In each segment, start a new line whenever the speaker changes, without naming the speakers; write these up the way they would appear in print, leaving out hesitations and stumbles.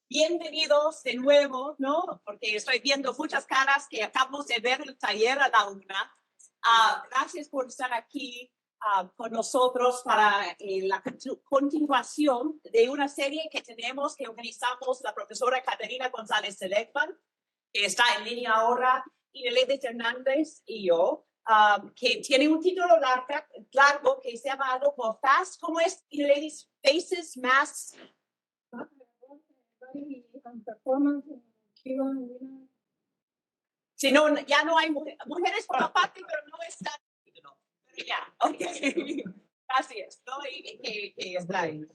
Bienvenidos de nuevo, ¿no? Porque estoy viendo muchas caras que acabamos de ver el taller a la una. Gracias por estar aquí con nosotros para la continuación de una serie que tenemos, que organizamos la profesora Caterina González Selecman, que está en línea ahora, y Ineledis Hernández y yo, que tiene un título largo que se llama algo como FAST. ¿Cómo es, Ineledis? Faces, Masks. Si no, ya no hay mujeres por aparte, pero no está. Pero ya, ok. Gracias, ¿no? Que está ahí.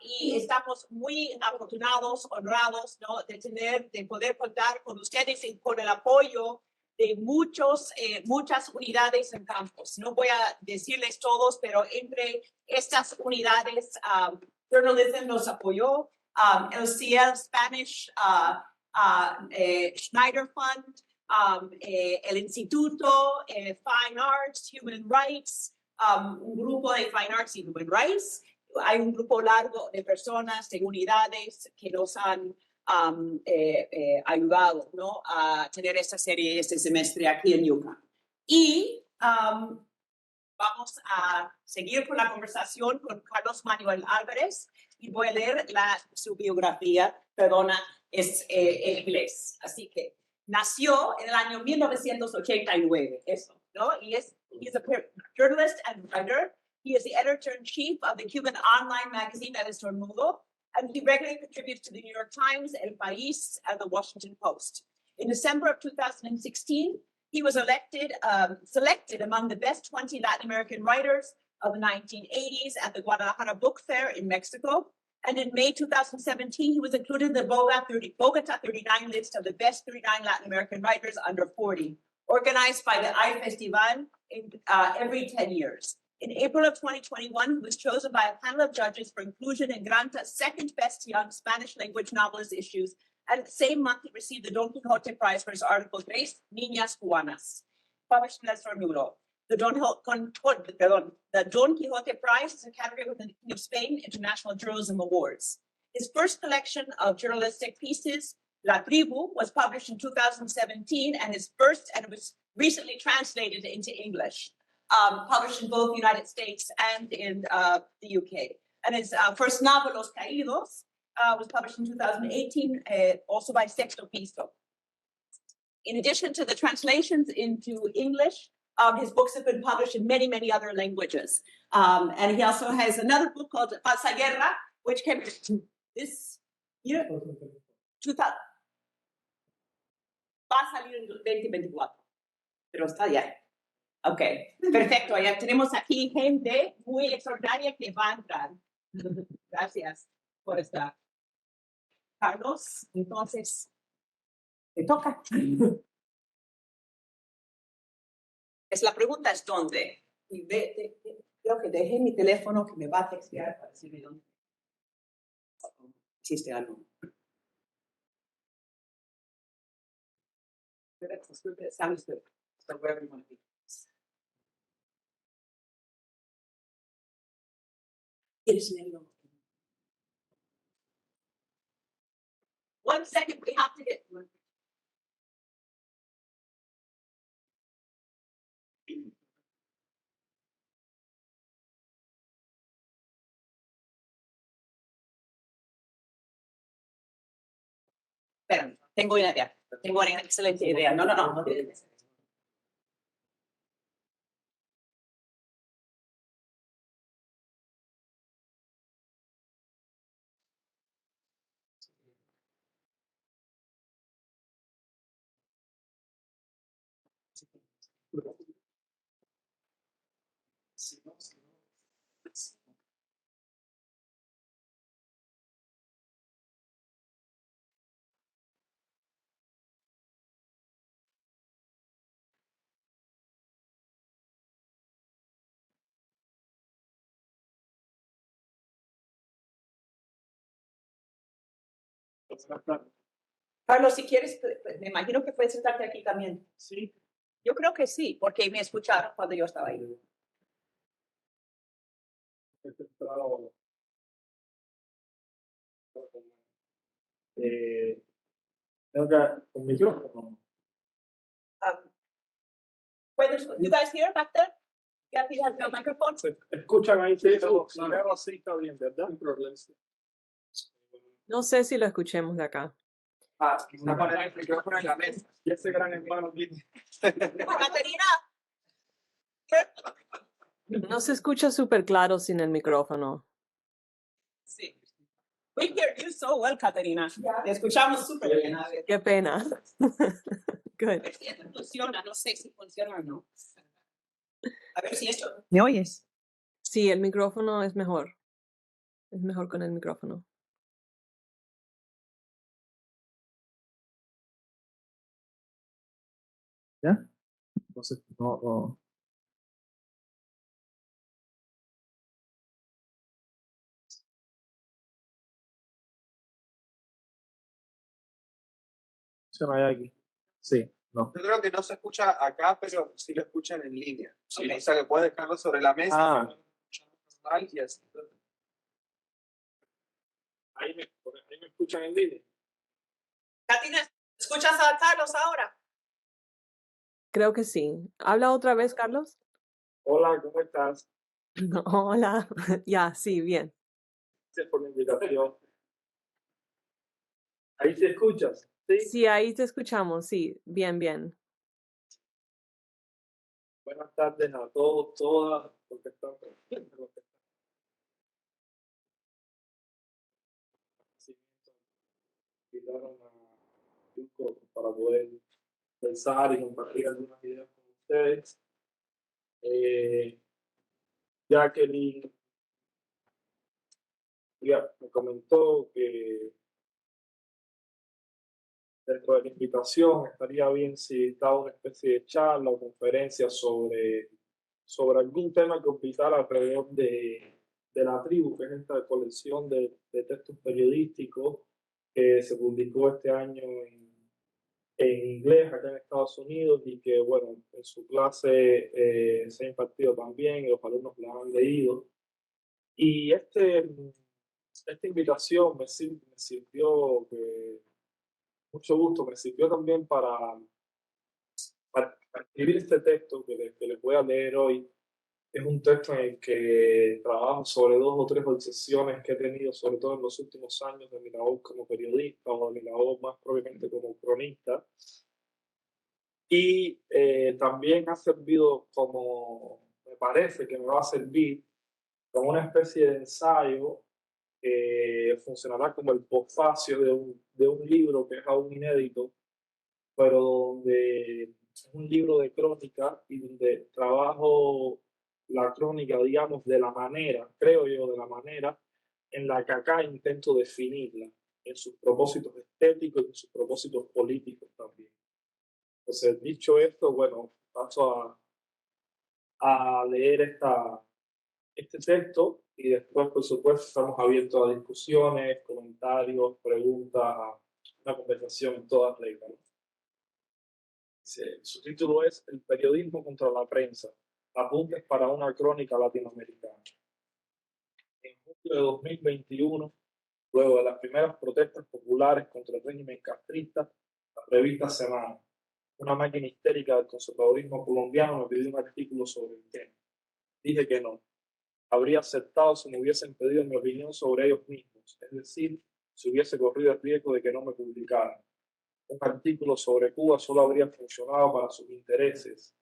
Y estamos muy afortunados, honrados, ¿no? De poder contar con ustedes y con el apoyo de muchas unidades en campus. No voy a decirles todos, pero entre estas unidades, Journalism nos apoyó, LCL Spanish, Schneider Fund, el Instituto, Fine Arts, Human Rights, un grupo de Fine Arts y Human Rights. Hay un grupo largo de personas, de unidades que nos han ayudado, ¿no? A tener esta serie este semestre aquí en UCA. Y vamos a seguir con la conversación con Carlos Manuel Álvarez y voy a leer su biografía, perdona, es en inglés. Así que nació en el año 1989, eso, ¿no? Y he's a journalist and writer. He is the editor-in-chief of the Cuban online magazine El Estornudo, and he regularly contributes to the New York Times, El País, and the Washington Post. In December of 2016, he was selected among the best 20 Latin American writers of the 1980s at the Guadalajara Book Fair in Mexico. And in May 2017, he was included in the Bogota 39 list of the best 39 Latin American writers under 40, organized by the I Festival every 10 years. In April of 2021, he was chosen by a panel of judges for inclusion in Granta's second best young Spanish language novelist issues. And the same month, he received the Don Quixote Prize for his article, Tres Niñas Cubanas, published in El Estornudo. The Don Quixote Prize is a category within the King of Spain International Journalism Awards. His first collection of journalistic pieces, La Tribu, was published in 2017, and it was recently translated into English, published in both the United States and in the UK. And his first novel, Los Caídos, was published in 2018, also by Sexto Piso. In addition to the translations into English, his books have been published in many, many other languages. And he also has another book called Falsa Guerra, which came this year, 2000. Va a salir en 2024, pero está ya. Ok, perfecto. Ya tenemos aquí gente muy extraordinaria que va a entrar. Gracias por estar. Carlos, entonces, te toca. La pregunta es dónde. Y creo que dejé mi teléfono que me va a textear para decirme dónde. Existe algo. Sounds good. So wherever you want to be. ¿Quieres leerlo? 1 second, we have to get one. Espera, tengo una idea. Tengo una excelente idea. No. Carlos, si quieres, me imagino que puedes sentarte aquí también. Sí. Yo creo que sí, porque me escucharon cuando yo estaba ahí.
Tengo que con micrófono.
You guys hear back there? Kathy has the microphone.
¿Se escuchan ahí? Sí, sí, está bien, ¿verdad?
No sé si lo escuchemos de acá.
Quizá poner el micrófono en la mesa. Y ese gran hermano viene.
Caterina.
No se escucha súper claro sin el micrófono.
Sí. We hear you so well, Caterina. Te escuchamos súper bien. A ver.
Qué pena. Good.
A ver si esto funciona. No sé si funciona o no. A ver si esto. ¿Me oyes?
Sí, el micrófono es mejor. Es mejor con el micrófono.
¿Ya? Entonces, no. ¿Se me hay aquí? Sí, no.
Yo creo que no se escucha acá, pero sí lo escuchan en línea. Sí, o sea que puedes dejarlo sobre la mesa. Y así.
Ahí me escuchan en línea.
Caterina, ¿escuchas a Carlos ahora?
Creo que sí. ¿Habla otra vez, Carlos?
Hola, ¿cómo estás?
Hola. Ya, sí, bien.
Gracias por la invitación. ¿Ahí te escuchas? Sí.
Sí, ahí te escuchamos. Sí, bien, bien.
Buenas tardes a todos, todas, porque están invitaron a Yuko para poder pensar y compartir algunas ideas con ustedes. Jacqueline ya me comentó que dentro de la invitación estaría bien si daba una especie de charla o conferencia sobre algún tema que orbitara alrededor de la tribu, que es esta colección de textos periodísticos que se publicó este año en inglés acá en Estados Unidos y que, bueno, en su clase se ha impartido también y los alumnos la han leído. Y esta invitación me sirvió, mucho gusto, me sirvió también para escribir este texto que les voy a leer hoy. Es un texto en el que trabajo sobre 2 o 3 obsesiones que he tenido, sobre todo en los últimos años de mi labor como periodista o de mi labor más propiamente como cronista. Y también ha servido me parece que me va a servir como una especie de ensayo que funcionará como el posfacio de un libro que es aún inédito, pero donde es un libro de crónica y donde trabajo la crónica, digamos, de la manera, creo yo, de la manera en la que acá intento definirla, en sus propósitos estéticos y en sus propósitos políticos también. Entonces, dicho esto, bueno, paso a leer este texto y después, por supuesto, estamos abiertos a discusiones, comentarios, preguntas, una conversación en todas reglas. Su título es El periodismo contra la prensa, apuntes para una crónica latinoamericana. En julio de 2021, luego de las primeras protestas populares contra el régimen castrista, la revista Semana, una máquina histérica del conservadurismo colombiano, me pidió un artículo sobre el tema. Dije que no. Habría aceptado si me hubiesen pedido mi opinión sobre ellos mismos, es decir, si hubiese corrido el riesgo de que no me publicaran. Un artículo sobre Cuba solo habría funcionado para sus intereses,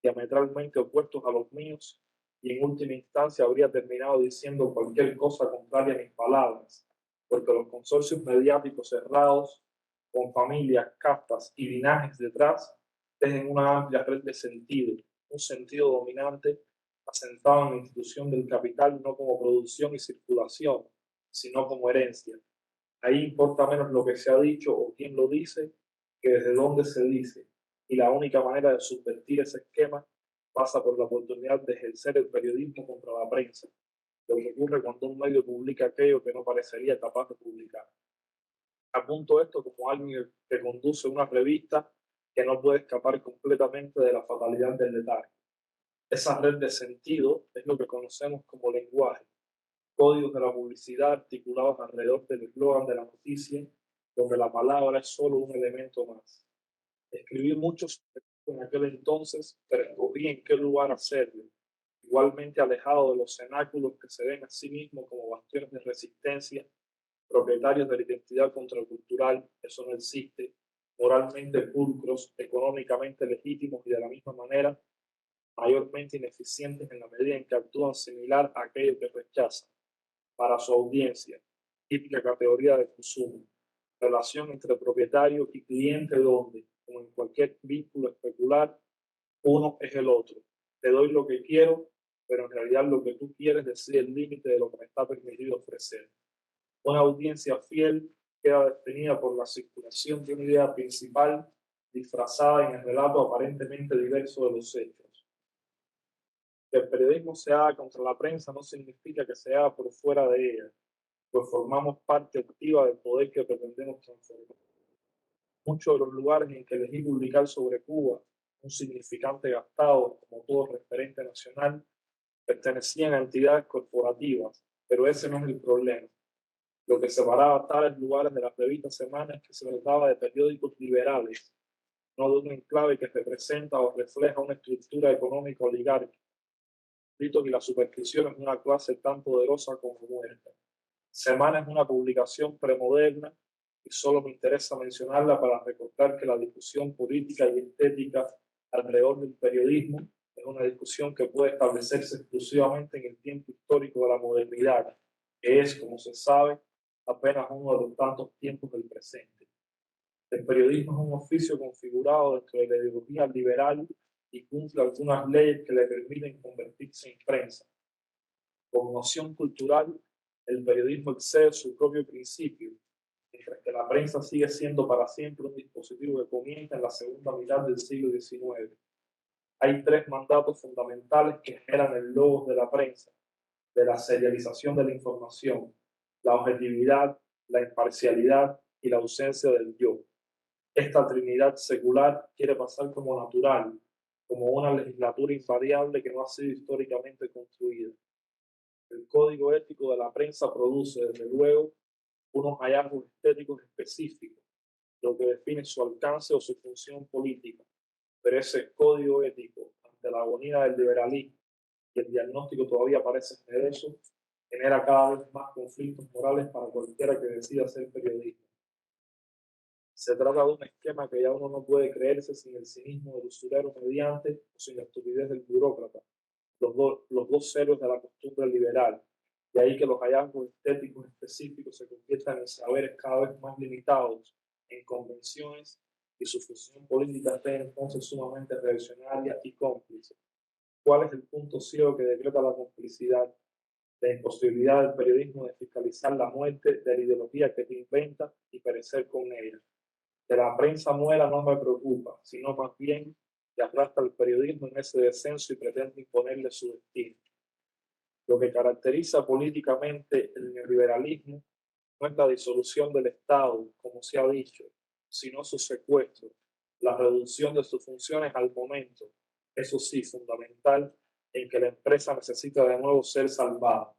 diametralmente opuestos a los míos, y en última instancia habría terminado diciendo cualquier cosa contraria a mis palabras, porque los consorcios mediáticos cerrados, con familias, castas y linajes detrás, tejen una amplia red de sentido, un sentido dominante asentado en la institución del capital no como producción y circulación, sino como herencia. Ahí importa menos lo que se ha dicho o quién lo dice que desde dónde se dice. Y la única manera de subvertir ese esquema pasa por la oportunidad de ejercer el periodismo contra la prensa. Lo que ocurre cuando un medio publica aquello que no parecería capaz de publicar. Apunto esto como alguien que conduce una revista que no puede escapar completamente de la fatalidad del detalle. Esa red de sentido es lo que conocemos como lenguaje, códigos de la publicidad articulados alrededor del eslogan de la noticia donde la palabra es solo un elemento más. Escribí muchos en aquel entonces, pero escogí en qué lugar hacerlo, igualmente alejado de los cenáculos que se ven a sí mismos como bastiones de resistencia, propietarios de la identidad contracultural, eso no existe, moralmente pulcros, económicamente legítimos y de la misma manera mayormente ineficientes en la medida en que actúan similar a aquello que rechazan. Para su audiencia, típica categoría de consumo, relación entre propietario y cliente donde, como en cualquier vínculo especular, uno es el otro. Te doy lo que quiero, pero en realidad lo que tú quieres decide el límite de lo que me está permitido ofrecer. Una audiencia fiel queda definida por la circulación de una idea principal disfrazada en el relato aparentemente diverso de los hechos. Que el periodismo se haga contra la prensa no significa que se haga por fuera de ella, pues formamos parte activa del poder que pretendemos transformar. Muchos de los lugares en que elegí publicar sobre Cuba, un significante gastado como todo referente nacional, pertenecían a entidades corporativas, pero ese no es el problema. Lo que separaba tales lugares de las revistas semanas es que se trataba de periódicos liberales, no de un enclave que representa o refleja una estructura económica oligárquica. Y la superstición es una clase tan poderosa como muerta. Semana es una publicación premoderna y solo me interesa mencionarla para recordar que la discusión política y estética alrededor del periodismo es una discusión que puede establecerse exclusivamente en el tiempo histórico de la modernidad, que es, como se sabe, apenas uno de los tantos tiempos del presente. El periodismo es un oficio configurado dentro de la ideología liberal y cumple algunas leyes que le permiten convertirse en prensa. Como noción cultural, el periodismo excede su propio principio, mientras que la prensa sigue siendo para siempre un dispositivo que comienza en la segunda mitad del siglo XIX. Hay tres mandatos fundamentales que generan el logos de la prensa, de la serialización de la información, la objetividad, la imparcialidad y la ausencia del yo. Esta trinidad secular quiere pasar como natural, como una legislatura invariable que no ha sido históricamente construida. El código ético de la prensa produce, desde luego, unos hallazgos estéticos específicos, lo que define su alcance o su función política. Pero ese código ético, ante la agonía del liberalismo, y el diagnóstico todavía parece generoso, genera cada vez más conflictos morales para cualquiera que decida hacer periodismo. Se trata de un esquema que ya uno no puede creerse sin el cinismo del usurero mediante o sin la estupidez del burócrata, los dos ceros de la costumbre liberal. De ahí que los hallazgos estéticos específicos se conviertan en saberes cada vez más limitados, en convenciones, y su función política esté entonces sumamente reaccionaria y cómplice. ¿Cuál es el punto ciego que decreta la complicidad? La imposibilidad del periodismo de fiscalizar la muerte de la ideología que te inventa y perecer con ella. De la prensa muera no me preocupa, sino más bien que arrastra el periodismo en ese descenso y pretende imponerle su destino. Lo que caracteriza políticamente el neoliberalismo no es la disolución del Estado, como se ha dicho, sino su secuestro, la reducción de sus funciones al momento, eso sí, fundamental, en que la empresa necesita de nuevo ser salvada.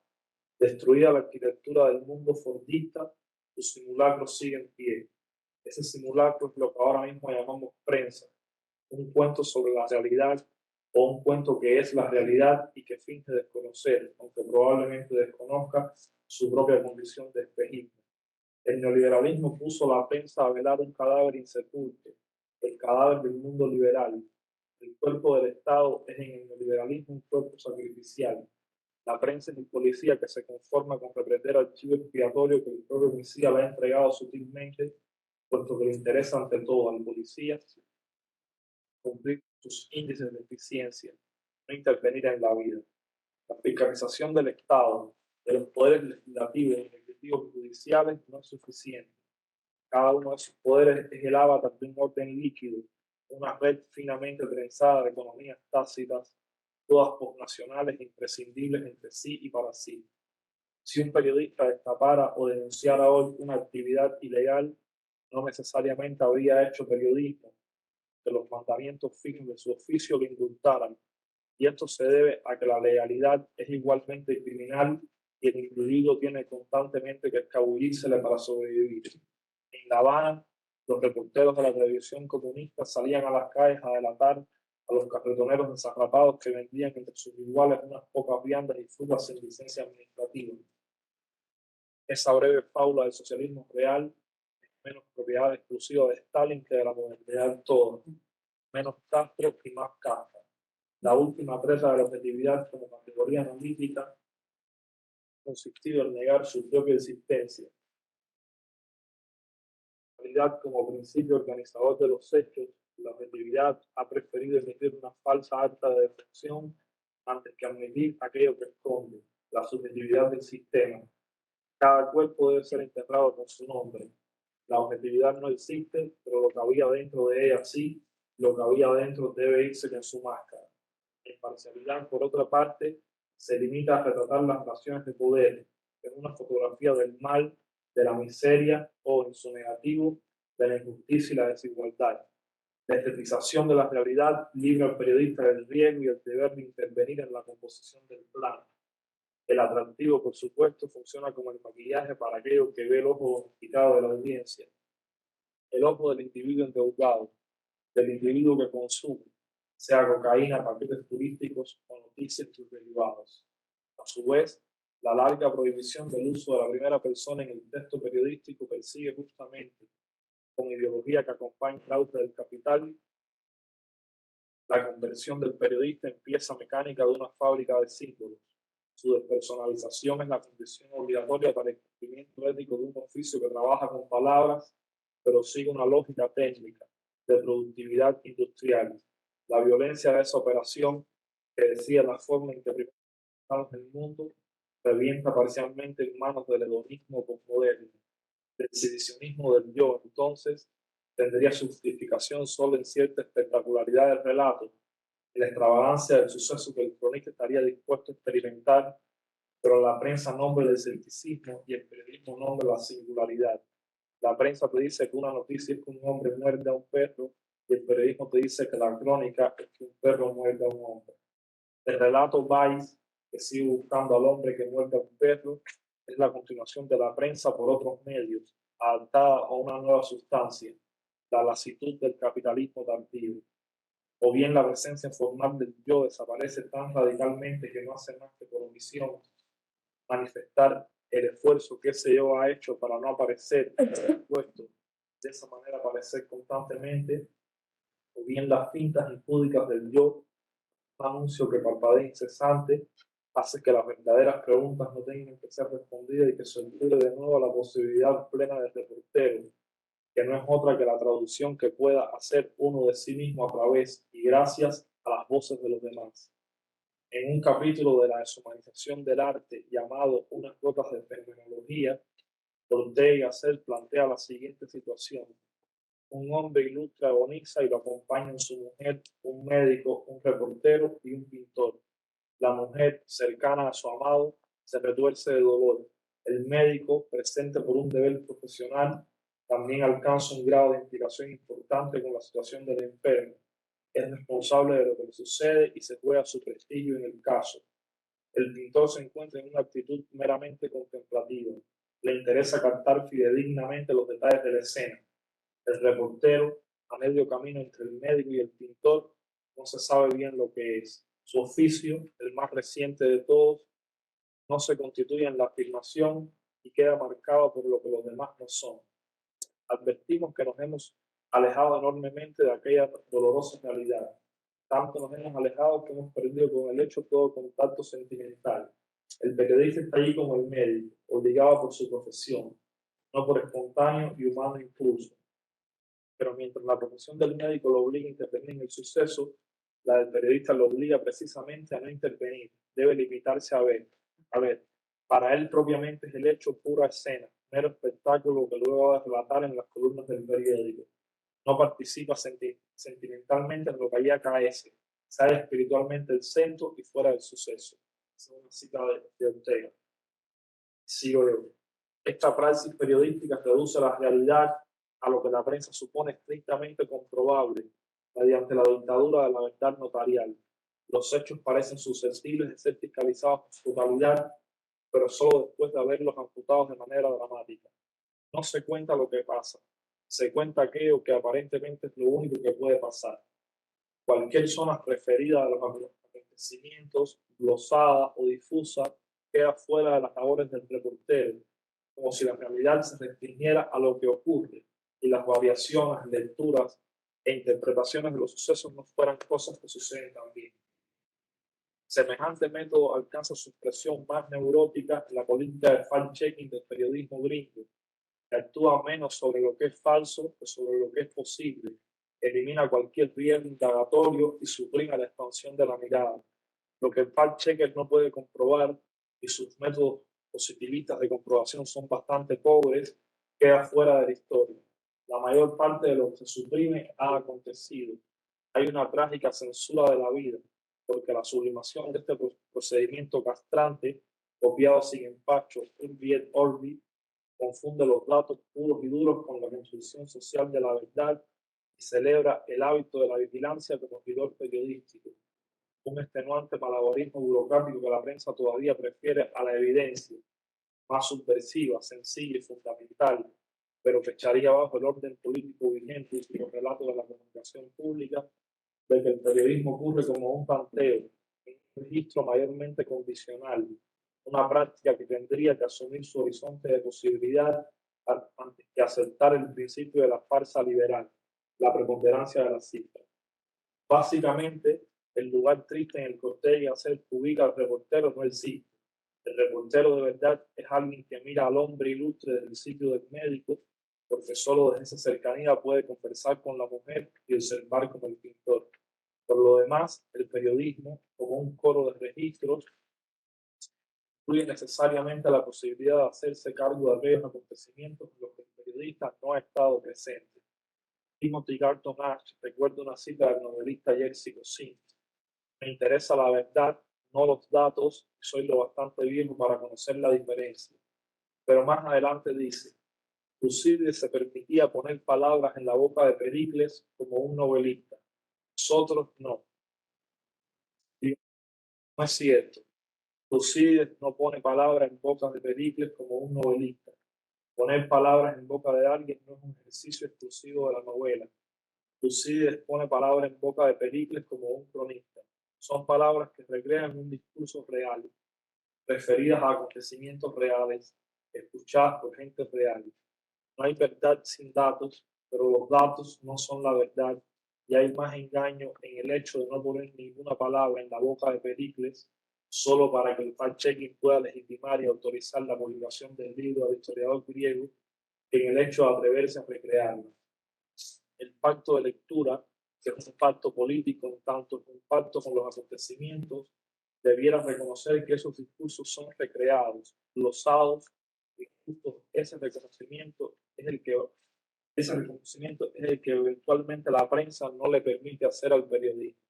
Destruida la arquitectura del mundo fordista, sus simulacros siguen en pie. Ese simulacro es lo que ahora mismo llamamos prensa, un cuento sobre la realidad o un cuento que es la realidad y que finge desconocer, aunque probablemente desconozca su propia condición de espejismo. El neoliberalismo puso la prensa a velar un cadáver insepulto, el cadáver del mundo liberal. El cuerpo del Estado es en el neoliberalismo un cuerpo sacrificial. La prensa es el policía que se conforma con reprender archivo expiatorio que el propio homicida le ha entregado sutilmente, puesto que le interesa ante todo al policía cumplir sus índices de eficiencia, no intervenir en la vida. La fiscalización del Estado, de los poderes legislativos, ejecutivos y judiciales no es suficiente. Cada uno de sus poderes es el avatar de un orden líquido, una red finamente trenzada de economías tácitas, todas postnacionales e imprescindibles entre sí y para sí. Si un periodista destapara o denunciara hoy una actividad ilegal, no necesariamente habría hecho periodismo, que los mandamientos fijos de su oficio lo indultaran, y esto se debe a que la legalidad es igualmente criminal y el individuo tiene constantemente que escabullírsele para sobrevivir. En La Habana, los reporteros de la televisión comunista salían a las calles a delatar a los carretoneros ensarrapados que vendían entre sus iguales unas pocas viandas y frutas sin licencia administrativa. Esa breve fábula del socialismo real es menos propiedad exclusiva de Stalin que de la modernidad toda, menos Castro y más Kafka. La última treta de la objetividad como categoría analítica consistió en negar su propia existencia. La realidad como principio organizador de los hechos, la objetividad ha preferido emitir una falsa acta de defensión antes que admitir aquello que esconde, la subjetividad del sistema. Cada cuerpo debe ser enterrado con su nombre. La objetividad no existe, pero lo que había dentro de ella sí, lo que había dentro debe irse con su máscara. La imparcialidad, por otra parte, se limita a retratar las relaciones de poder en una fotografía del mal, de la miseria o, en su negativo, de la injusticia y la desigualdad. La estetización de la realidad libra al periodista del riesgo y el deber de intervenir en la composición del plano. El atractivo, por supuesto, funciona como el maquillaje para aquello que ve el ojo domesticado de la audiencia, el ojo del individuo endeudado, del individuo que consume, sea cocaína, paquetes turísticos o noticias y sus derivados. A su vez, la larga prohibición del uso de la primera persona en el texto periodístico persigue justamente, con ideología que acompaña el auge del capital, la conversión del periodista en pieza mecánica de una fábrica de símbolos. Su despersonalización es la condición obligatoria para el cumplimiento ético de un oficio que trabaja con palabras, pero sigue una lógica técnica de productividad industrial. La violencia de esa operación, que decía la forma en que privatizamos el mundo, revienta parcialmente en manos del hedonismo postmoderno, del sedicionismo del yo. Entonces, tendría su justificación solo en cierta espectacularidad del relato, en la extravagancia del suceso que el cronista estaría dispuesto a experimentar, pero la prensa nombra el escepticismo y el periodismo nombra la singularidad. La prensa te dice que una noticia es que un hombre muerde a un perro y el periodismo te dice que la crónica es que un perro muerde a un hombre. El relato Vice, que sigue buscando al hombre que muerde a un perro, es la continuación de la prensa por otros medios, adaptada a una nueva sustancia, la lasitud del capitalismo tardío. O bien la presencia formal del yo desaparece tan radicalmente que no hace más que por omisión manifestar el esfuerzo que ese yo ha hecho para no aparecer expuesto, de esa manera aparecer constantemente, o bien las fintas impúdicas del yo, un anuncio que parpadea incesante, hace que las verdaderas preguntas no tengan que ser respondidas y que se incluye de nuevo la posibilidad plena del reportero, que no es otra que la traducción que pueda hacer uno de sí mismo a través y gracias a las voces de los demás. En un capítulo de la deshumanización del arte llamado Unas gotas de fenomenología, Ortega y Gasset plantea la siguiente situación. Un hombre ilustre agoniza y lo acompañan su mujer, un médico, un reportero y un pintor. La mujer, cercana a su amado, se retuerce de dolor. El médico, presente por un deber profesional, también alcanza un grado de implicación importante con la situación del enfermo. Es responsable de lo que le sucede y se juega su prestigio en el caso. El pintor se encuentra en una actitud meramente contemplativa. Le interesa captar fidedignamente los detalles de la escena. El reportero, a medio camino entre el médico y el pintor, no se sabe bien lo que es. Su oficio, el más reciente de todos, no se constituye en la afirmación y queda marcado por lo que los demás no son. Advertimos que nos hemos alejado enormemente de aquella dolorosa realidad. Tanto nos hemos alejado que hemos perdido con el hecho todo contacto sentimental. El periodista está allí como el médico, obligado por su profesión, no por espontáneo y humano impulso. Pero mientras la profesión del médico lo obliga a intervenir en el suceso, la del periodista lo obliga precisamente a no intervenir. Debe limitarse a ver. Para él propiamente es el hecho pura escena, mero espectáculo que luego va a relatar en las columnas del periódico. No participa sentimentalmente en lo que allí acaece, sale espiritualmente del centro y fuera del suceso. Es una cita de Ortega. Sigo yo. Esta praxis periodística reduce la realidad a lo que la prensa supone estrictamente comprobable mediante la dictadura de la verdad notarial. Los hechos parecen susceptibles de ser fiscalizados en su totalidad, pero solo después de haberlos amputados de manera dramática. No se cuenta lo que pasa, se cuenta aquello que aparentemente es lo único que puede pasar. Cualquier zona referida a los acontecimientos, glosada o difusa, queda fuera de las labores del reportero, como si la realidad se restringiera a lo que ocurre y las variaciones, lecturas e interpretaciones de los sucesos no fueran cosas que suceden también. Semejante método alcanza su expresión más neurótica en la política de fact-checking del periodismo gringo, que actúa menos sobre lo que es falso que sobre lo que es posible, elimina cualquier riesgo indagatorio y suprime la expansión de la mirada. Lo que el fact-checker no puede comprobar y sus métodos positivistas de comprobación son bastante pobres, queda fuera de la historia. La mayor parte de lo que se suprime ha acontecido. Hay una trágica censura de la vida, porque la sublimación de este procedimiento castrante, copiado sin empacho, urbi et orbi, confunde los datos puros y duros con la construcción social de la verdad y celebra el hábito de la vigilancia como rigor periodístico, un extenuante malabarismo burocrático que la prensa todavía prefiere a la evidencia, más subversiva, sencilla y fundamental, pero que echaría abajo el orden político vigente y los relatos de la comunicación pública, de que el periodismo ocurre como un tanteo, un registro mayormente condicional, una práctica que tendría que asumir su horizonte de posibilidad antes que aceptar el principio de la farsa liberal, la preponderancia de las cifras. Básicamente, el lugar triste en el que Ortega hacer ubica al reportero no existe. El reportero de verdad es alguien que mira al hombre ilustre desde el sitio del médico, porque solo desde esa cercanía puede conversar con la mujer y observar como el pintor. Por lo demás, el periodismo, como un coro de registros, incluye necesariamente la posibilidad de hacerse cargo de aquellos acontecimientos en los que el periodista no ha estado presente. Timothy Garton Ash recuerda una cita del novelista Jerzy Kosinski: me interesa la verdad, no los datos, y soy lo bastante viejo para conocer la diferencia. Pero más adelante dice, Tucídides se permitía poner palabras en la boca de Pericles como un novelista. Nosotros no. Y no es cierto. Tucídides no pone palabras en boca de Pericles como un novelista. Poner palabras en boca de alguien no es un ejercicio exclusivo de la novela. Tucídides pone palabras en boca de Pericles como un cronista. Son palabras que recrean un discurso real, referidas a acontecimientos reales, escuchadas por gente real. No hay verdad sin datos, pero los datos no son la verdad, y hay más engaño en el hecho de no poner ninguna palabra en la boca de Pericles solo para que el fact-checking pueda legitimar y autorizar la publicación del libro del historiador griego, que en el hecho de atreverse a recrearlo. El pacto de lectura, que es un pacto político, en tanto que un pacto con los acontecimientos, debiera reconocer que esos discursos son recreados, glosados, y justo ese reconocimiento es el que eventualmente la prensa no le permite hacer al periodismo.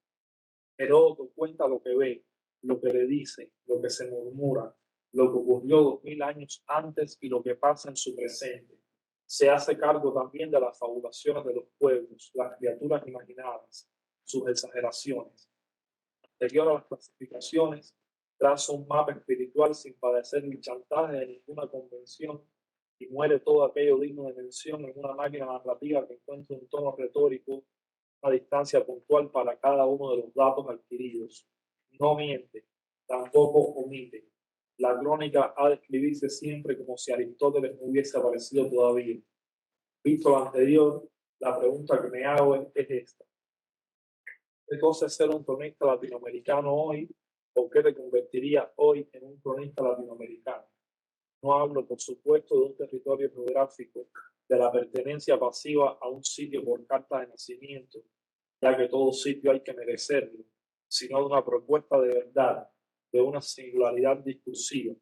Heródoto cuenta lo que ve, lo que le dice, lo que se murmura, lo que ocurrió 2000 años antes y lo que pasa en su presente. Se hace cargo también de las fabulaciones de los pueblos, las criaturas imaginadas, sus exageraciones. Anterior a las clasificaciones, traza un mapa espiritual sin padecer el chantaje de ninguna convención y muere todo aquello digno de mención en una máquina narrativa que encuentra un tono retórico, una distancia puntual para cada uno de los datos adquiridos. No miente, tampoco omite. La crónica ha de escribirse siempre como si Aristóteles no hubiese aparecido todavía. Visto lo anterior, la pregunta que me hago es esta. ¿Qué cosa es ser un cronista latinoamericano hoy o qué te convertiría hoy en un cronista latinoamericano? No hablo, por supuesto, de un territorio geográfico, de la pertenencia pasiva a un sitio por carta de nacimiento, ya que todo sitio hay que merecerlo, sino de una propuesta de verdad, de una singularidad discursiva.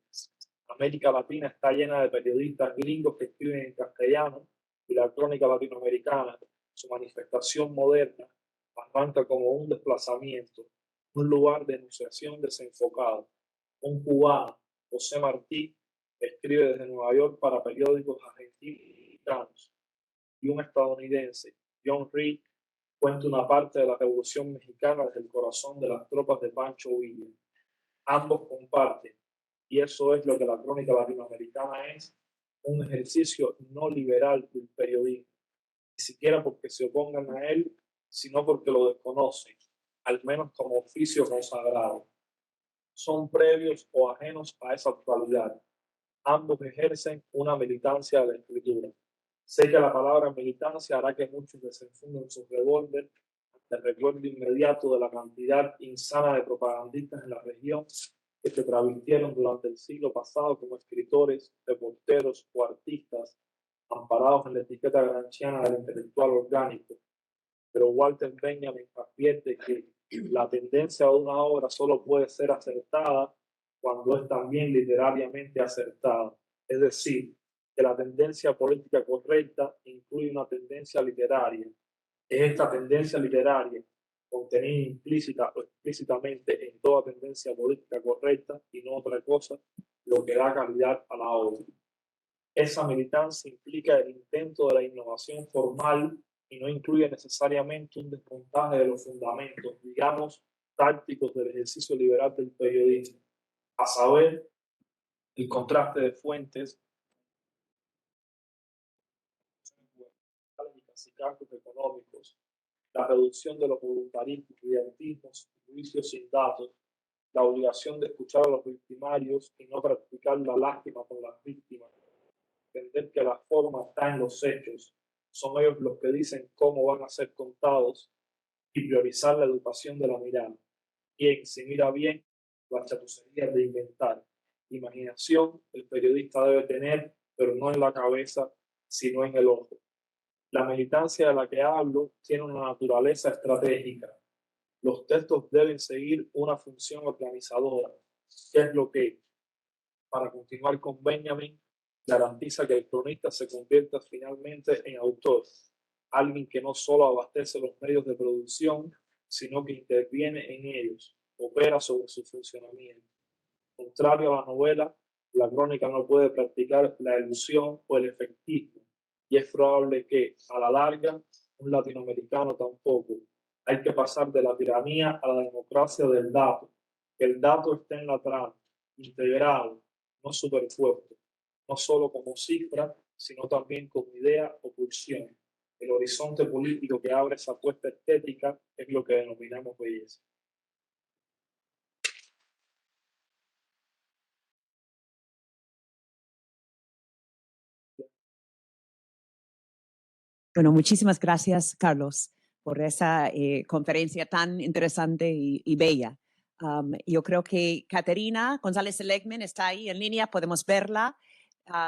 América Latina está llena de periodistas gringos que escriben en castellano y la crónica latinoamericana, su manifestación moderna, arranca como un desplazamiento, un lugar de enunciación desenfocado. Un cubano, José Martí, escribe desde Nueva York para periódicos argentinos, y un estadounidense, John Reed, cuenta una parte de la Revolución Mexicana desde el corazón de las tropas de Pancho Villa. Ambos comparten, y eso es lo que la crónica latinoamericana es, un ejercicio no liberal del periodismo, ni siquiera porque se opongan a él, sino porque lo desconocen, al menos como oficio consagrado. Son previos o ajenos a esa actualidad. Ambos ejercen una militancia de la escritura. Sé que la palabra militancia hará que muchos desenfunden sus revólver ante el recuerdo inmediato de la cantidad insana de propagandistas en la región que se travistieron durante el siglo pasado como escritores, reporteros o artistas amparados en la etiqueta gramsciana del intelectual orgánico. Pero Walter Benjamin advierte que la tendencia de una obra solo puede ser acertada cuando es también literariamente acertada. Es decir, que la tendencia política correcta incluye una tendencia literaria. Es esta tendencia literaria, contenida implícita o explícitamente en toda tendencia política correcta y no otra cosa, lo que da calidad a la obra. Esa militancia implica el intento de la innovación formal y no incluye necesariamente un desmontaje de los fundamentos, digamos, tácticos del ejercicio liberal del periodismo, a saber, el contraste de fuentes y cálculos económicos, la reducción de los voluntarismos, brillantismos, juicios sin datos, la obligación de escuchar a los victimarios y no practicar la lástima por las víctimas, entender que la forma está en los hechos, son ellos los que dicen cómo van a ser contados, y priorizar la educación de la mirada. Quien se mira bien, las chapucerías de inventar. Imaginación el periodista debe tener, pero no en la cabeza, sino en el ojo. La militancia de la que hablo tiene una naturaleza estratégica. Los textos deben seguir una función organizadora, que es lo que, para continuar con Benjamin, garantiza que el cronista se convierta finalmente en autor, alguien que no solo abastece los medios de producción, sino que interviene en ellos, opera sobre su funcionamiento. Contrario a la novela, la crónica no puede practicar la ilusión o el efectismo, y es probable que, a la larga, un latinoamericano tampoco. Hay que pasar de la tiranía a la democracia del dato, que el dato esté en la trama, integrado, no superpuesto, no solo como cifra, sino también como idea o pulsión. El horizonte político que abre esa apuesta estética es lo que denominamos belleza.
Bueno, muchísimas gracias, Carlos, por esa conferencia tan interesante y bella. Yo creo que Caterina González Seligman está ahí en línea, podemos verla.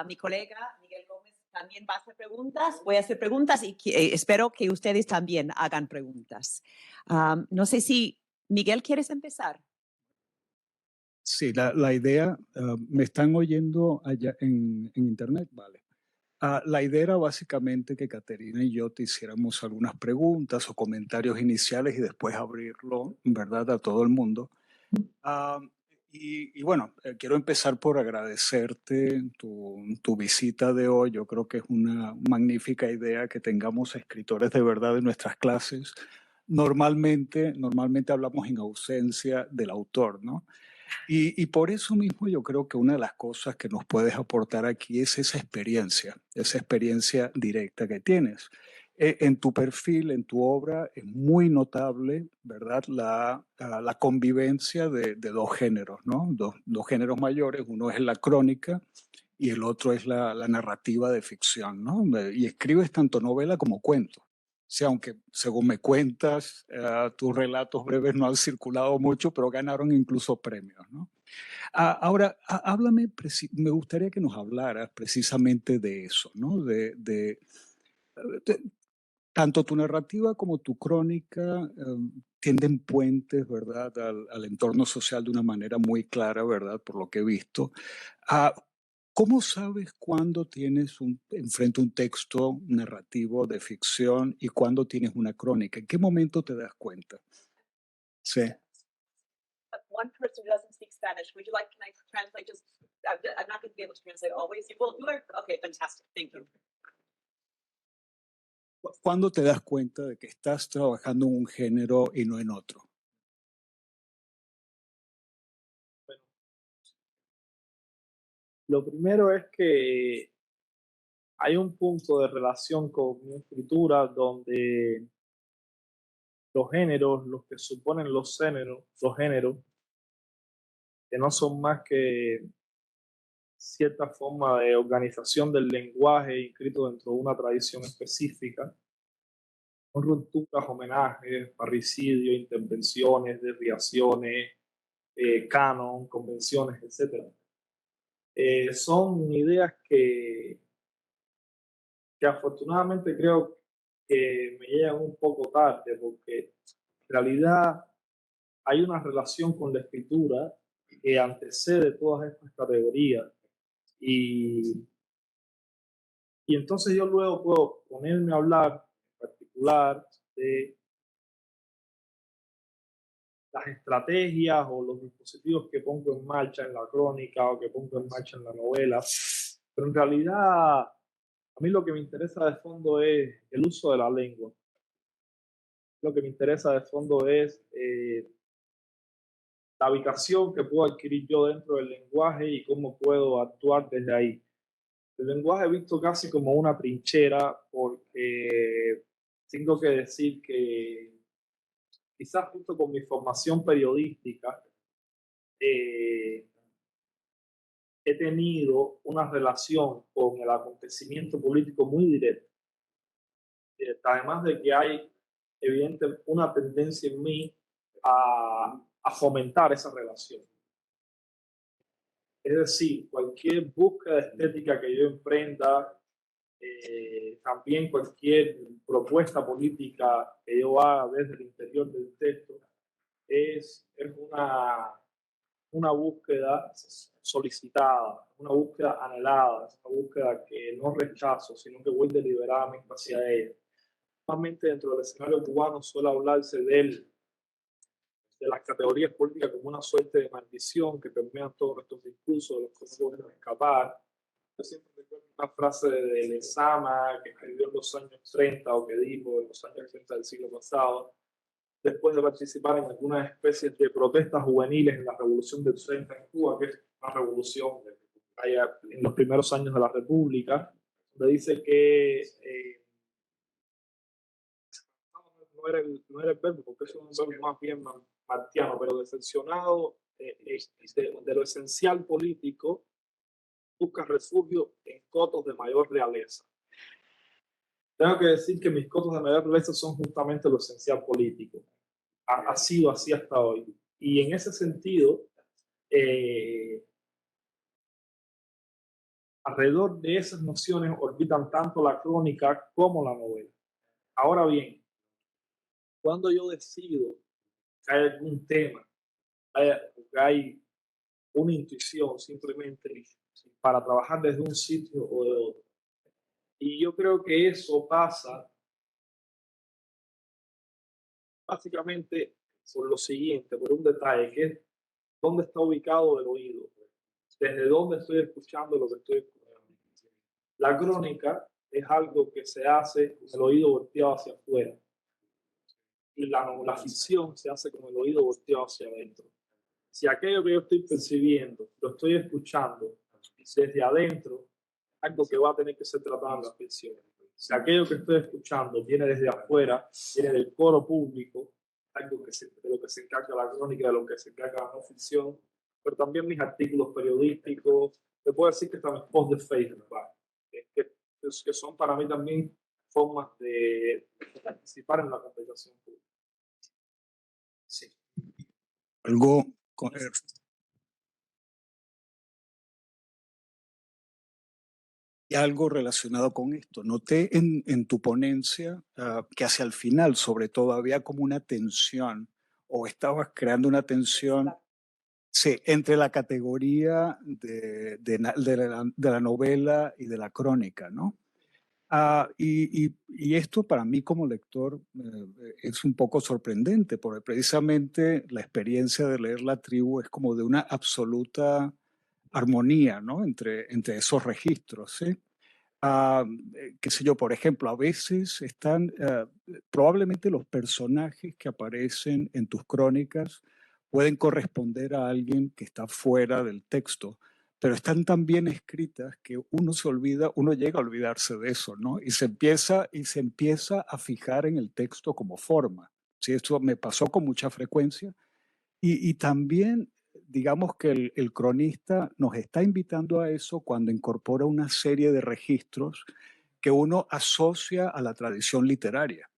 Mi colega Miguel Gómez también va a hacer preguntas. Voy a hacer preguntas y espero que ustedes también hagan preguntas. No sé si, Miguel, ¿quieres empezar?
Sí, la idea, ¿me están oyendo allá en internet? Vale. La idea era básicamente que Caterina y yo te hiciéramos algunas preguntas o comentarios iniciales y después abrirlo, ¿verdad?, a todo el mundo. Y bueno, quiero empezar por agradecerte tu visita de hoy. Yo creo que es una magnífica idea que tengamos escritores de verdad en nuestras clases. Normalmente hablamos en ausencia del autor, ¿no? Y por eso mismo yo creo que una de las cosas que nos puedes aportar aquí es esa experiencia directa que tienes. En tu perfil, en tu obra, es muy notable, ¿verdad?, la convivencia de dos géneros, ¿no? Dos géneros mayores, uno es la crónica y el otro es la narrativa de ficción, ¿no? Y escribes tanto novela como cuento. O sea, aunque según me cuentas, tus relatos breves no han circulado mucho, pero ganaron incluso premios, ¿no? Ahora, háblame, me gustaría que nos hablaras precisamente de eso, ¿no? De tanto tu narrativa como tu crónica tienden puentes, ¿verdad?, al entorno social de una manera muy clara, ¿verdad?, por lo que he visto. ¿Cómo sabes cuándo tienes enfrente un texto narrativo de ficción y cuándo tienes una crónica? ¿En qué momento te das cuenta? Sí.
One person who doesn't speak Spanish, would you like, can I translate just, I'm not going to be able to translate always. You will, okay, fantastic, thank you.
¿Cuándo te das cuenta de que estás trabajando en un género y no en otro?
Lo primero es que hay un punto de relación con mi escritura donde los géneros, los que suponen los géneros, que no son más que cierta forma de organización del lenguaje inscrito dentro de una tradición específica, con rupturas, homenajes, parricidio, intervenciones, desviaciones, canon, convenciones, etc. Son ideas que afortunadamente creo que me llegan un poco tarde, porque en realidad hay una relación con la escritura que antecede todas estas categorías. Y entonces yo luego puedo ponerme a hablar en particular de las estrategias o los dispositivos que pongo en marcha en la crónica o que pongo en marcha en la novela. Pero en realidad a mí lo que me interesa de fondo es el uso de la lengua. Lo que me interesa de fondo es la ubicación que puedo adquirir yo dentro del lenguaje y cómo puedo actuar desde ahí. El lenguaje he visto casi como una trinchera porque tengo que decir que quizás junto con mi formación periodística he tenido una relación con el acontecimiento político muy directa. Además de que hay evidente una tendencia en mí a fomentar esa relación. Es decir, cualquier búsqueda estética que yo emprenda, también cualquier propuesta política que yo haga desde el interior del texto, es una búsqueda solicitada, una búsqueda anhelada, una búsqueda que no rechazo, sino que voy deliberadamente hacia ella. Normalmente dentro del escenario cubano suele hablarse de las categorías políticas como una suerte de maldición que permean todos estos discursos de los que no pueden escapar. Yo siempre recuerdo una frase de Lezama que escribió en los años 30 o que dijo en los años 30 del siglo pasado, después de participar en algunas especies de protestas juveniles en la Revolución del 30 en Cuba, que es una revolución en los primeros años de la República, donde dice que no era el verbo, porque es un verbo más bien martiano, pero decepcionado de lo esencial político, busca refugio en cotos de mayor realeza. Tengo que decir que mis cotos de mayor realeza son justamente lo esencial político. Ha sido así hasta hoy. Y en ese sentido, alrededor de esas nociones orbitan tanto la crónica como la novela. Ahora bien, cuando yo decido que hay algún tema, que hay una intuición simplemente para trabajar desde un sitio o de otro. Y yo creo que eso pasa básicamente por lo siguiente, por un detalle, que es dónde está ubicado el oído, desde dónde estoy escuchando lo que estoy escuchando. La crónica es algo que se hace con el oído volteado hacia afuera. Y la ficción se hace con el oído volteado hacia adentro. Si aquello que yo estoy percibiendo lo estoy escuchando desde adentro, algo que va a tener que ser tratado en la ficción. Si aquello que estoy escuchando viene desde afuera, viene del coro público, algo de lo que se encarga la crónica, de lo que se encarga la no ficción, pero también mis artículos periodísticos, te puedo decir que están mis posts de Facebook, que son para mí también formas de participar en la conversación pública. Sí.
Algo y algo relacionado con esto. Noté en tu ponencia que hacia el final, sobre todo, había como una tensión o estabas creando una tensión entre la categoría de la novela y de la crónica, ¿no? Y esto para mí como lector es un poco sorprendente, porque precisamente la experiencia de leer La Tribu es como de una absoluta armonía, ¿no? entre esos registros, ¿sí? Qué sé yo, por ejemplo, a veces están, probablemente los personajes que aparecen en tus crónicas pueden corresponder a alguien que está fuera del texto, pero están tan bien escritas que uno se olvida, uno llega a olvidarse de eso, ¿no? Y se empieza a fijar en el texto como forma. Sí, esto me pasó con mucha frecuencia. Y también, digamos que el cronista nos está invitando a eso cuando incorpora una serie de registros que uno asocia a la tradición literaria.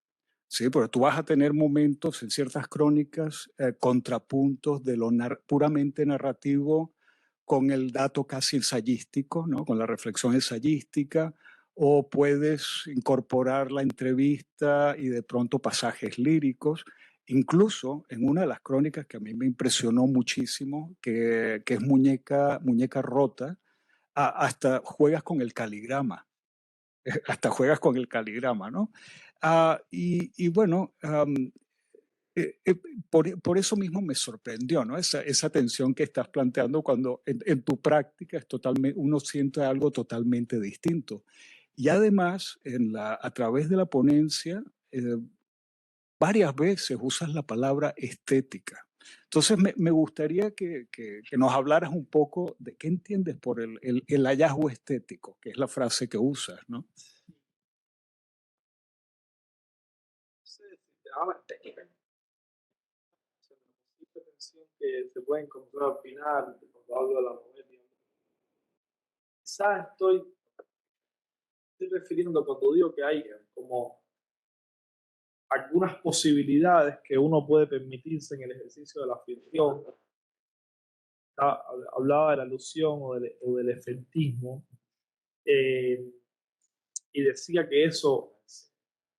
Sí, porque tú vas a tener momentos en ciertas crónicas, contrapuntos de lo puramente narrativo con el dato casi ensayístico, ¿no? Con la reflexión ensayística, o puedes incorporar la entrevista y de pronto pasajes líricos. Incluso en una de las crónicas que a mí me impresionó muchísimo, que es Muñeca Rota, hasta juegas con el caligrama. Hasta juegas con el caligrama, ¿no? Y bueno, eh, eh, por eso mismo me sorprendió, ¿no? Esa tensión que estás planteando cuando en tu práctica es totalmente, uno siente algo totalmente distinto. Y además, a través de la ponencia, varias veces usas la palabra estética. Entonces, me gustaría que nos hablaras un poco de qué entiendes por el hallazgo estético, que es la frase que usas, ¿no?
La estética. La posible tensión que se puede encontrar al final cuando hablo de la novela. Quizás estoy refiriendo cuando digo que hay como algunas posibilidades que uno puede permitirse en el ejercicio de la ficción. Hablaba de la alusión o del efectismo, y decía que eso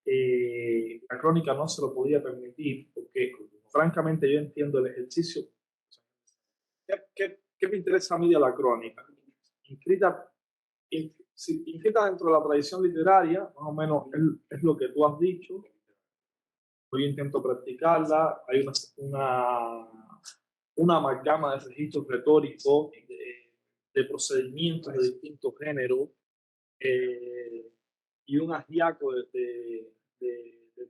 la crónica no se lo podía permitir, porque francamente yo entiendo el ejercicio. ¿Qué me interesa a mí de la crónica? Inscrita dentro de la tradición literaria, más o menos es lo que tú has dicho. Yo intento practicarla. Hay una amalgama de registros retóricos, de procedimientos de distintos géneros, y un ajiaco de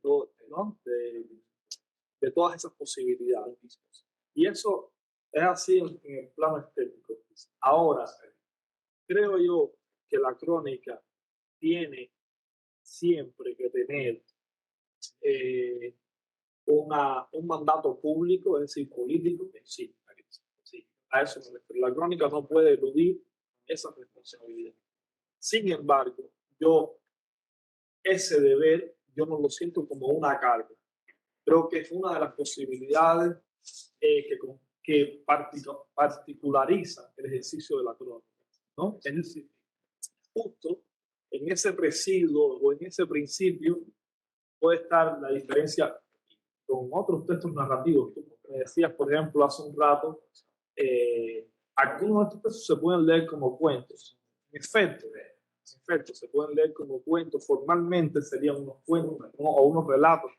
todo, ¿no? de todas esas posibilidades. Y eso es así en el plano estético. Ahora, creo yo que la crónica tiene siempre que tener un mandato público, es decir, político. Sí, a eso me refiero. La crónica no puede eludir esa responsabilidad. Sin embargo, ese deber, yo no lo siento como una carga. Creo que es una de las posibilidades que particulariza el ejercicio de la crónica, ¿no? Es decir, justo en ese presidio o en ese principio puede estar la diferencia con otros textos narrativos. Tú me decías, por ejemplo, hace un rato, algunos de estos textos se pueden leer como cuentos. En efecto, se pueden leer como cuentos. Formalmente serían unos cuentos o unos relatos.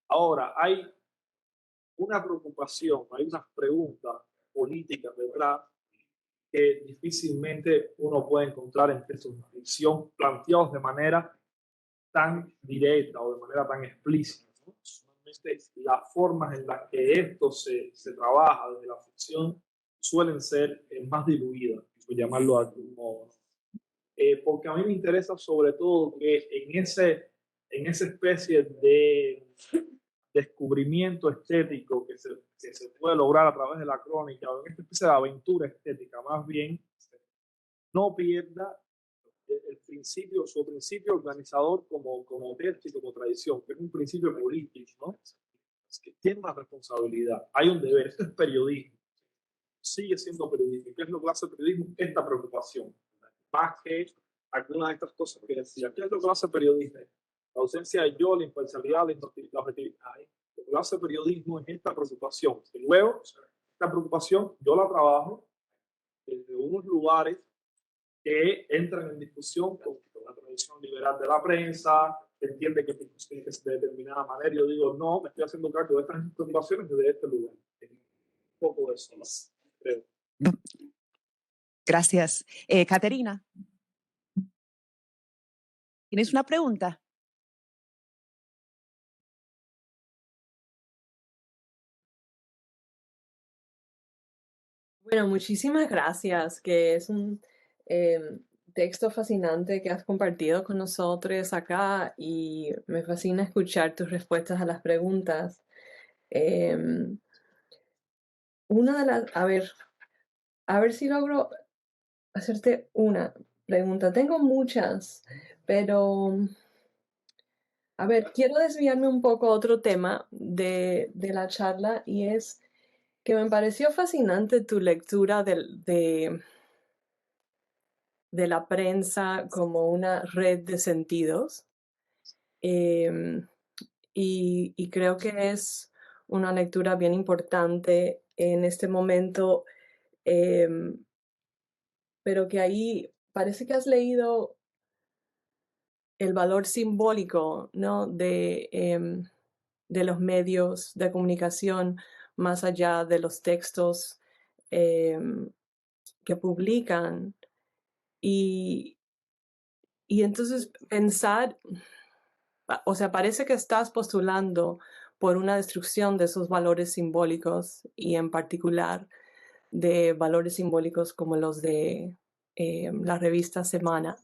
Ahora, hay una preocupación, hay unas preguntas políticas detrás que difícilmente uno puede encontrar en textos de ficción planteados de manera tan directa o de manera tan explícita, ¿no? Las formas en las que esto se trabaja desde la ficción suelen ser más diluidas, por llamarlo de algún modo. Porque a mí me interesa sobre todo que en esa especie de descubrimiento estético que se puede lograr a través de la crónica, o en esta especie de aventura estética, más bien, no pierda su principio organizador como texto y como tradición, que es un principio político, ¿no? Es que tiene una responsabilidad, hay un deber. Esto es periodismo, sigue siendo periodismo. ¿Qué es lo que hace periodismo? Esta preocupación, más que algunas de estas cosas que decía. ¿Qué es lo que hace periodismo? La ausencia de yo, la imparcialidad, la objetividad. Lo que hace periodismo es esta preocupación. Y luego, esta preocupación yo la trabajo desde unos lugares que entran en discusión con la tradición liberal de la prensa, que entiende que tiene que ser de determinada manera. Yo digo, no, me estoy haciendo cargo de estas preocupaciones desde este lugar. Un poco de eso, ¿no? Creo.
Gracias. Caterina, ¿tienes una pregunta?
Bueno, muchísimas gracias, que es un texto fascinante que has compartido con nosotros acá y me fascina escuchar tus respuestas a las preguntas. Em, una de las, a ver si logro hacerte una pregunta. Tengo muchas, pero a ver, quiero desviarme un poco a otro tema de la charla y es que me pareció fascinante tu lectura de la prensa como una red de sentidos. Em, y creo que es una lectura bien importante en este momento, em, pero que ahí parece que has leído el valor simbólico, ¿no? De los medios de comunicación más allá de los textos em, que publican. Y, y entonces pensar, o sea, parece que estás postulando por una destrucción de esos valores simbólicos y en particular de valores simbólicos como los de la revista Semana.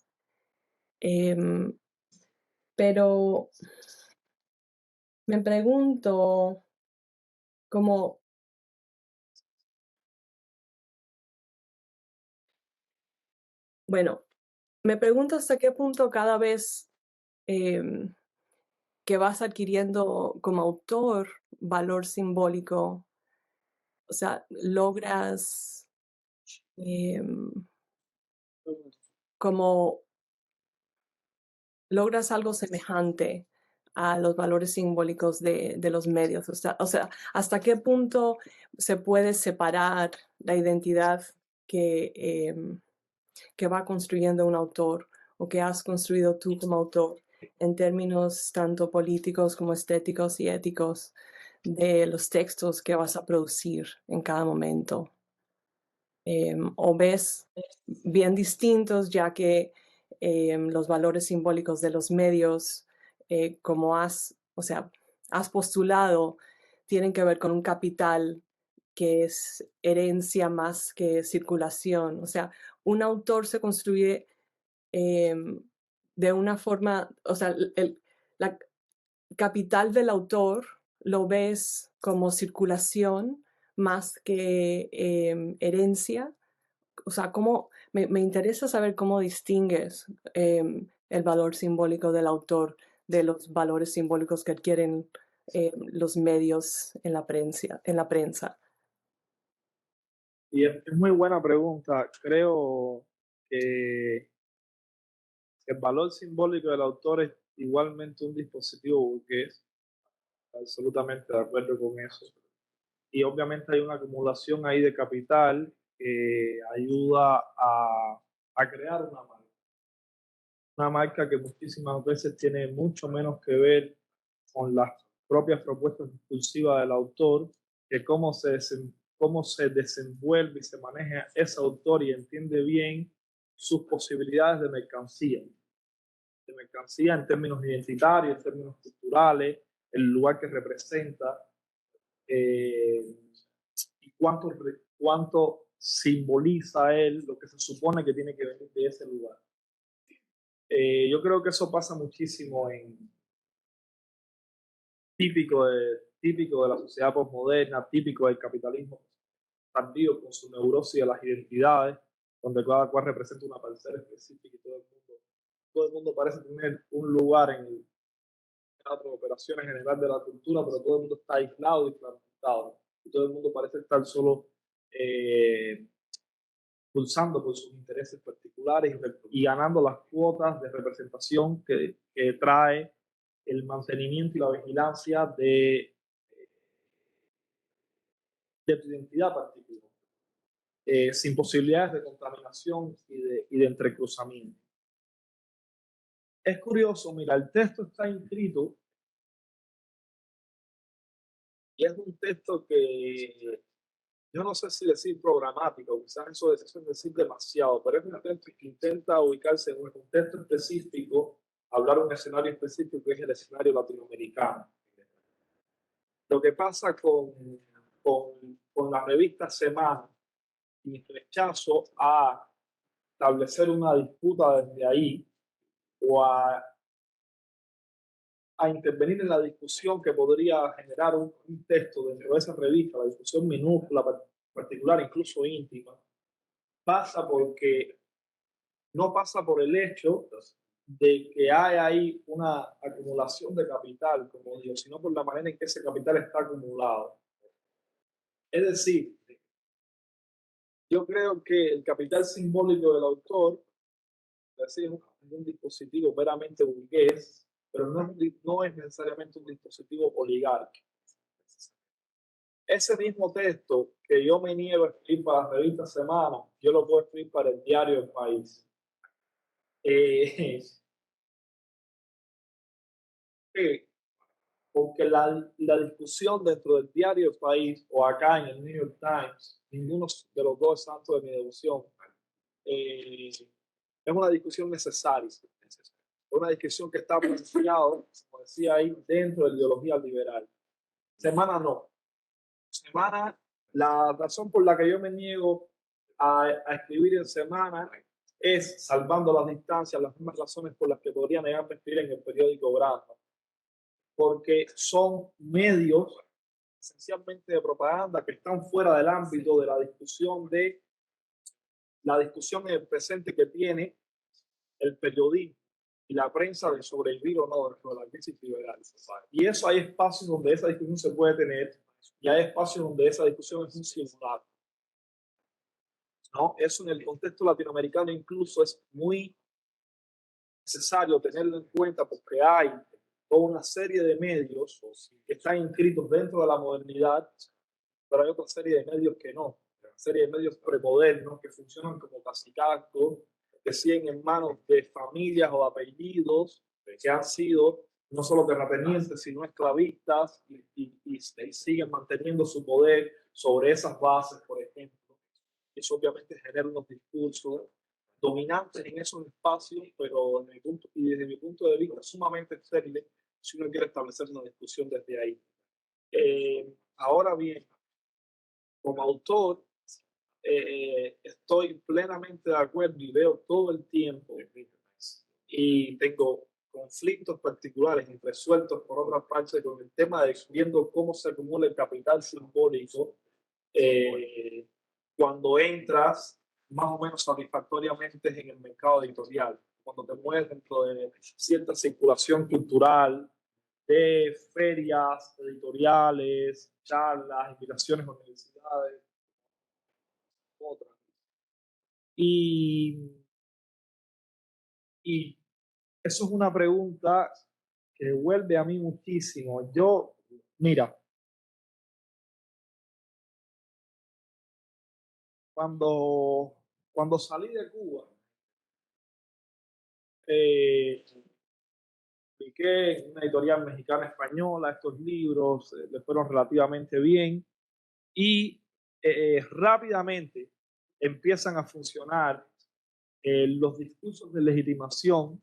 Em, pero me pregunto como, bueno, me pregunto hasta qué punto cada vez em, que vas adquiriendo como autor valor simbólico, o sea, logras em, como logras algo semejante a los valores simbólicos de los medios. O sea, ¿hasta qué punto se puede separar la identidad que, que va construyendo un autor o que has construido tú como autor en términos tanto políticos como estéticos y éticos de los textos que vas a producir en cada momento? O ves bien distintos, ya que los valores simbólicos de los medios, como o sea, has postulado, tienen que ver con un capital que es herencia más que circulación. O sea, un autor se construye de una forma, o sea, la capital del autor lo ves como circulación más que herencia. O sea, me interesa saber cómo distingues el valor simbólico del autor de los valores simbólicos que adquieren los medios en la prensa.
Y es muy buena pregunta. Creo que el valor simbólico del autor es igualmente un dispositivo burgués, absolutamente de acuerdo con eso. Y obviamente hay una acumulación ahí de capital que ayuda a crear una marca. Una marca que muchísimas veces tiene mucho menos que ver con las propias propuestas discursivas del autor, que cómo se desenvuelve y se maneja ese autor y entiende bien sus posibilidades de mercancía en términos identitarios, en términos culturales, el lugar que representa y cuánto simboliza él lo que se supone que tiene que venir de ese lugar. Yo creo que eso pasa muchísimo típico de la sociedad posmoderna, típico del capitalismo tardío con su neurosis de las identidades, donde cada cual representa una parcela específica y todo el mundo parece tener un lugar en el teatro de operaciones general de la cultura, pero todo el mundo está aislado y fragmentado. Y todo el mundo parece estar solo pulsando por sus intereses particulares y ganando las cuotas de representación que trae el mantenimiento y la vigilancia de tu identidad particular, sin posibilidades de contaminación y de entrecruzamiento. Es curioso, mira, el texto está inscrito y es un texto que yo no sé si decir programático, quizás eso es decir demasiado, pero es un texto que intenta ubicarse en un contexto específico, hablar de un escenario específico que es el escenario latinoamericano. Lo que pasa con la revista Semana mi rechazo a establecer una disputa desde ahí o a intervenir en la discusión que podría generar un texto dentro de esa revista, la discusión minúscula, particular, incluso íntima, no pasa por el hecho de que hay ahí una acumulación de capital, como digo, sino por la manera en que ese capital está acumulado. Es decir, yo creo que el capital simbólico del autor es un dispositivo meramente burgués, pero no es necesariamente un dispositivo oligárquico. Ese mismo texto que yo me niego a escribir para la revista Semana, yo lo puedo escribir para el diario El País. Porque la discusión dentro del diario El País o acá en el New York Times, ninguno de los dos es santo de mi devoción. Es una discusión necesaria. Es una discusión que está planteada, como decía ahí, dentro de la ideología liberal. Semana no. Semana, la razón por la que yo me niego a escribir en Semana es, salvando las distancias, las mismas razones por las que podría negarme a escribir en el periódico Granta, porque son medios esencialmente de propaganda que están fuera del ámbito de la discusión en el presente que tiene el periodismo y la prensa de sobrevivir o no dentro de la crisis liberal. Y eso hay espacios donde esa discusión se puede tener y hay espacios donde esa discusión es un simulacro. ¿No? Eso en el contexto latinoamericano incluso es muy necesario tenerlo en cuenta porque hay toda una serie de medios que están inscritos dentro de la modernidad, pero hay otra serie de medios que no. Una serie de medios premodernos que funcionan como cacicazgos, que siguen en manos de familias o apellidos que han sido no solo terratenientes, sino esclavistas y siguen manteniendo su poder sobre esas bases, por ejemplo. Eso obviamente genera unos discursos dominantes en esos espacios, pero desde mi punto de vista sumamente estériles si uno quiere establecer una discusión desde ahí. Ahora bien, como autor, estoy plenamente de acuerdo y veo todo el tiempo y tengo conflictos particulares resueltos por otra parte con el tema de viendo cómo se acumula el capital simbólico cuando entras más o menos satisfactoriamente en el mercado editorial, cuando te mueves dentro de cierta circulación cultural, de ferias editoriales, charlas, invitaciones a universidades, otras. Y eso es una pregunta que vuelve a mí muchísimo. Mira, cuando salí de Cuba, publiqué en una editorial mexicana española estos libros, le fueron relativamente bien y rápidamente empiezan a funcionar los discursos de legitimación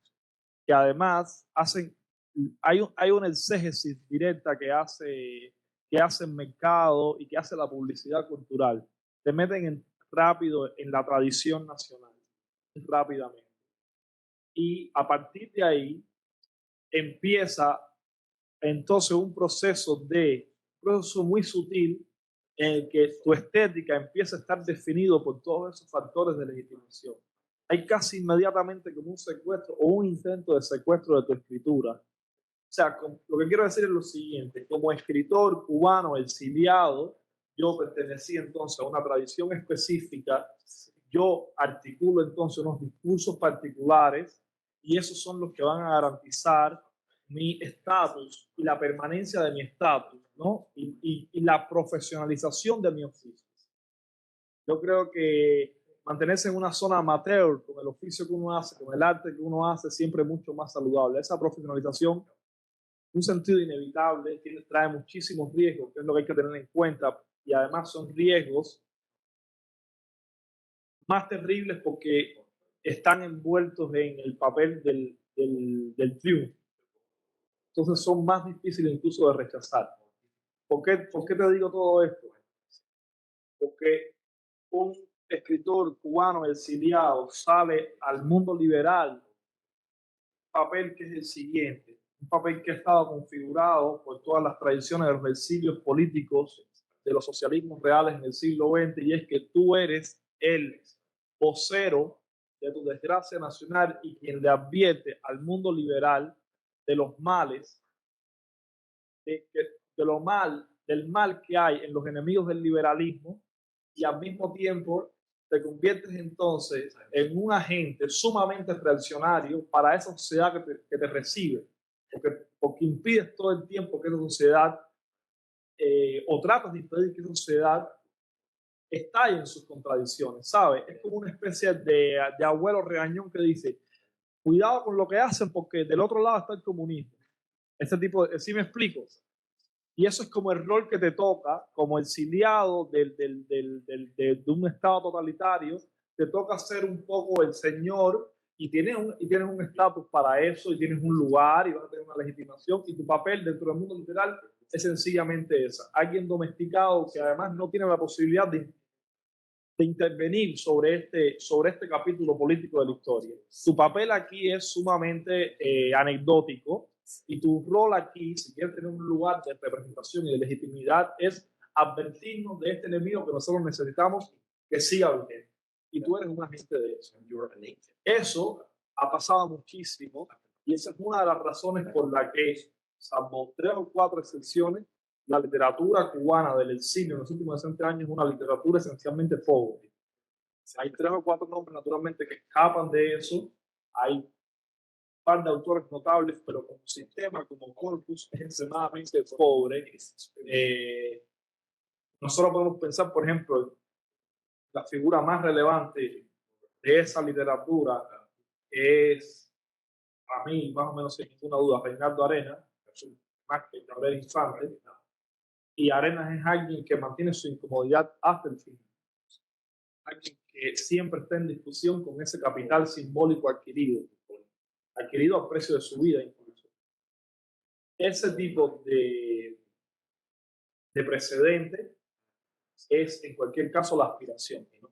que además hay una exégesis directa que hace el mercado y que hace la publicidad cultural. Te meten rápido en la tradición nacional, rápidamente. Y a partir de ahí empieza entonces un proceso muy sutil en el que tu estética empieza a estar definido por todos esos factores de legitimación. Hay casi inmediatamente como un secuestro o un intento de secuestro de tu escritura. O sea, lo que quiero decir es lo siguiente: como escritor cubano exiliado, yo pertenecí entonces a una tradición específica, yo articulo entonces unos discursos particulares y esos son los que van a garantizar mi estatus y la permanencia de mi estatus, ¿no? Y la profesionalización de mi oficio. Yo creo que mantenerse en una zona amateur con el oficio que uno hace, con el arte que uno hace, siempre es mucho más saludable. Esa profesionalización, un sentido inevitable, trae muchísimos riesgos, que es lo que hay que tener en cuenta, y además son riesgos más terribles porque están envueltos en el papel del triunfo. Entonces son más difíciles incluso de rechazar. ¿Por qué te digo todo esto? Porque escritor cubano exiliado sale al mundo liberal, un papel que es el siguiente, un papel que ha estado configurado por todas las tradiciones de los exilios políticos de los socialismos reales en el siglo XX, y es que tú eres el vocero de tu desgracia nacional y quien le advierte al mundo liberal de los males, del mal que hay en los enemigos del liberalismo, y al mismo tiempo te conviertes entonces en un agente sumamente reaccionario para esa sociedad que te recibe, porque impides todo el tiempo que esa sociedad, o tratas de impedir que esa sociedad estalle en sus contradicciones, ¿sabes? Es como una especie de abuelo regañón que dice, cuidado con lo que hacen porque del otro lado está el comunismo. Ese tipo de, ¿sí me explico? Y eso es como el rol que te toca, como exiliado de un estado totalitario, te toca ser un poco el señor y tienes un estatus para eso y tienes un lugar y vas a tener una legitimación, y tu papel dentro del mundo literal es sencillamente esa. Alguien domesticado que además no tiene la posibilidad de intervenir sobre este capítulo político de la historia. Tu papel aquí es sumamente anecdótico, y tu rol aquí, si quieres tener un lugar de representación y de legitimidad, es advertirnos de este enemigo que nosotros necesitamos que siga vigente. Y tú eres un agente de eso. Eso ha pasado muchísimo, y esa es una de las razones por la que, salvo 3 o 4 excepciones, la literatura cubana del exilio en los últimos 60 años es una literatura esencialmente pobre. Hay 3 o 4 nombres naturalmente que escapan de eso. Hay un par de autores notables, pero como sistema, como corpus, es extremadamente pobre. Nosotros podemos pensar, por ejemplo, la figura más relevante de esa literatura es, para mí, más o menos sin ninguna duda, Reinaldo Arenas, más que Gabriel Infante. Y Arenas es alguien que mantiene su incomodidad hasta el final. Alguien que siempre está en discusión con ese capital simbólico adquirido al precio de su vida incluso. Ese tipo de precedente es en cualquier caso la aspiración, ¿no?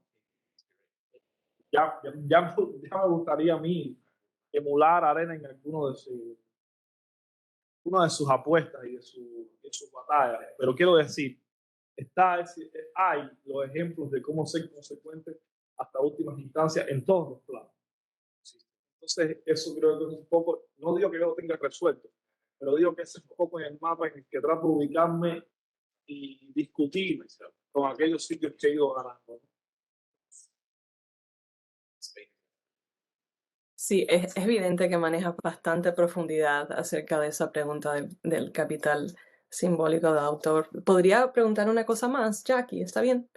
Ya me gustaría a mí emular a Arenas en alguno de sus apuestas y de sus batallas, pero quiero decir, hay los ejemplos de cómo ser consecuente hasta últimas instancias en todos los planos. Entonces, eso creo que es un poco, no digo que yo lo tenga resuelto, pero digo que ese es un poco en el mapa en el que trato de ubicarme y discutir con aquellos sitios que he ido ganando.
Sí, es evidente que manejas bastante profundidad acerca de esa pregunta del capital simbólico del autor. ¿Podría preguntar una cosa más, Jackie? ¿Está bien?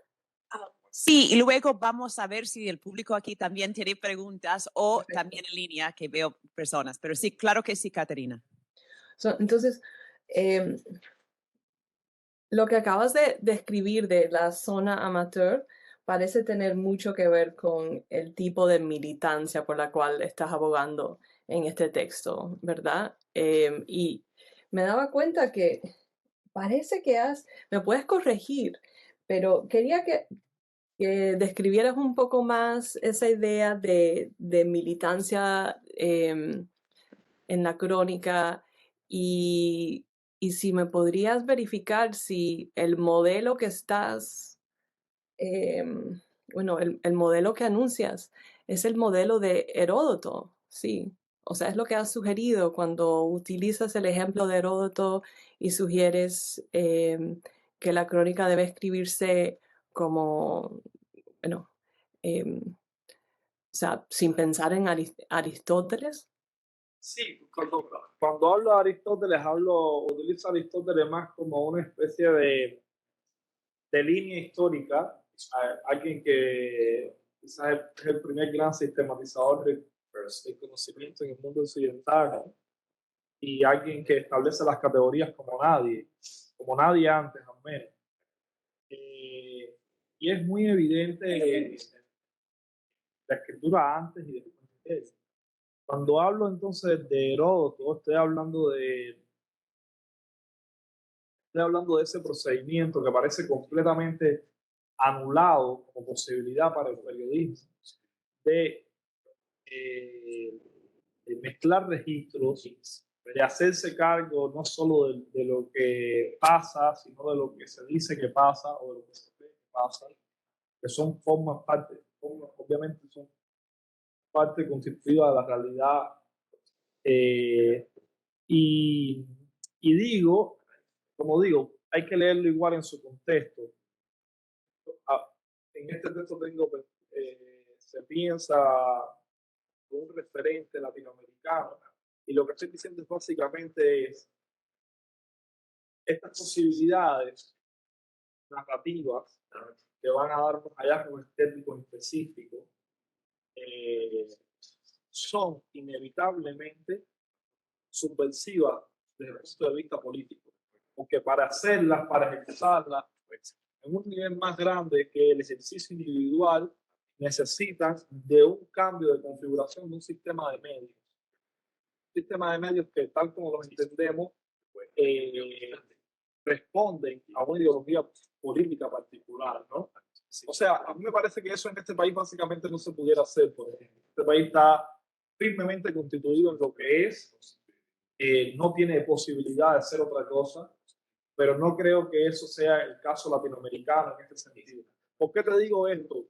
Sí, y luego vamos a ver si el público aquí también tiene preguntas o perfecto, también en línea que veo personas. Pero sí, claro que sí, Caterina.
Entonces, lo que acabas de describir de la zona amateur parece tener mucho que ver con el tipo de militancia por la cual estás abogando en este texto, ¿verdad? Y me daba cuenta que parece que me puedes corregir, pero quería que describieras un poco más esa idea de militancia en la crónica, y si me podrías verificar si el modelo que estás, bueno, el modelo que anuncias es el modelo de Heródoto, sí. O sea, es lo que has sugerido cuando utilizas el ejemplo de Heródoto y sugieres que la crónica debe escribirse como, bueno, o sea, sin pensar en Aristóteles.
Sí, cuando hablo de Aristóteles, utilizo a Aristóteles más como una especie de línea histórica, alguien que quizás es el primer gran sistematizador del conocimiento en el mundo occidental, ¿no? Y alguien que establece las categorías como nadie antes al menos. Y es muy evidente la escritura antes y después de eso. Cuando hablo entonces de Heródoto, estoy hablando de ese procedimiento que parece completamente anulado como posibilidad para el periodismo de mezclar registros, de hacerse cargo no solo de lo que pasa, sino de lo que se dice que pasa o de lo que se cree que pasa, que son obviamente son parte constitutiva de la realidad. Y digo, como digo, hay que leerlo igual en su contexto. En este texto se piensa un referente latinoamericano, y lo que estoy diciendo es básicamente estas posibilidades narrativas que van a dar hallazgos estéticos específicos son inevitablemente subversivas desde el punto de vista político, porque para hacerlas, para ejecutarlas en un nivel más grande que el ejercicio individual, necesitan de un cambio de configuración de un sistema de medios. Un sistema de medios que, tal como los entendemos, responden a una ideología política particular, ¿no? O sea, a mí me parece que eso en este país básicamente no se pudiera hacer, porque este país está firmemente constituido en lo que es, no tiene posibilidad de ser otra cosa, pero no creo que eso sea el caso latinoamericano en este sentido. ¿Por qué te digo esto?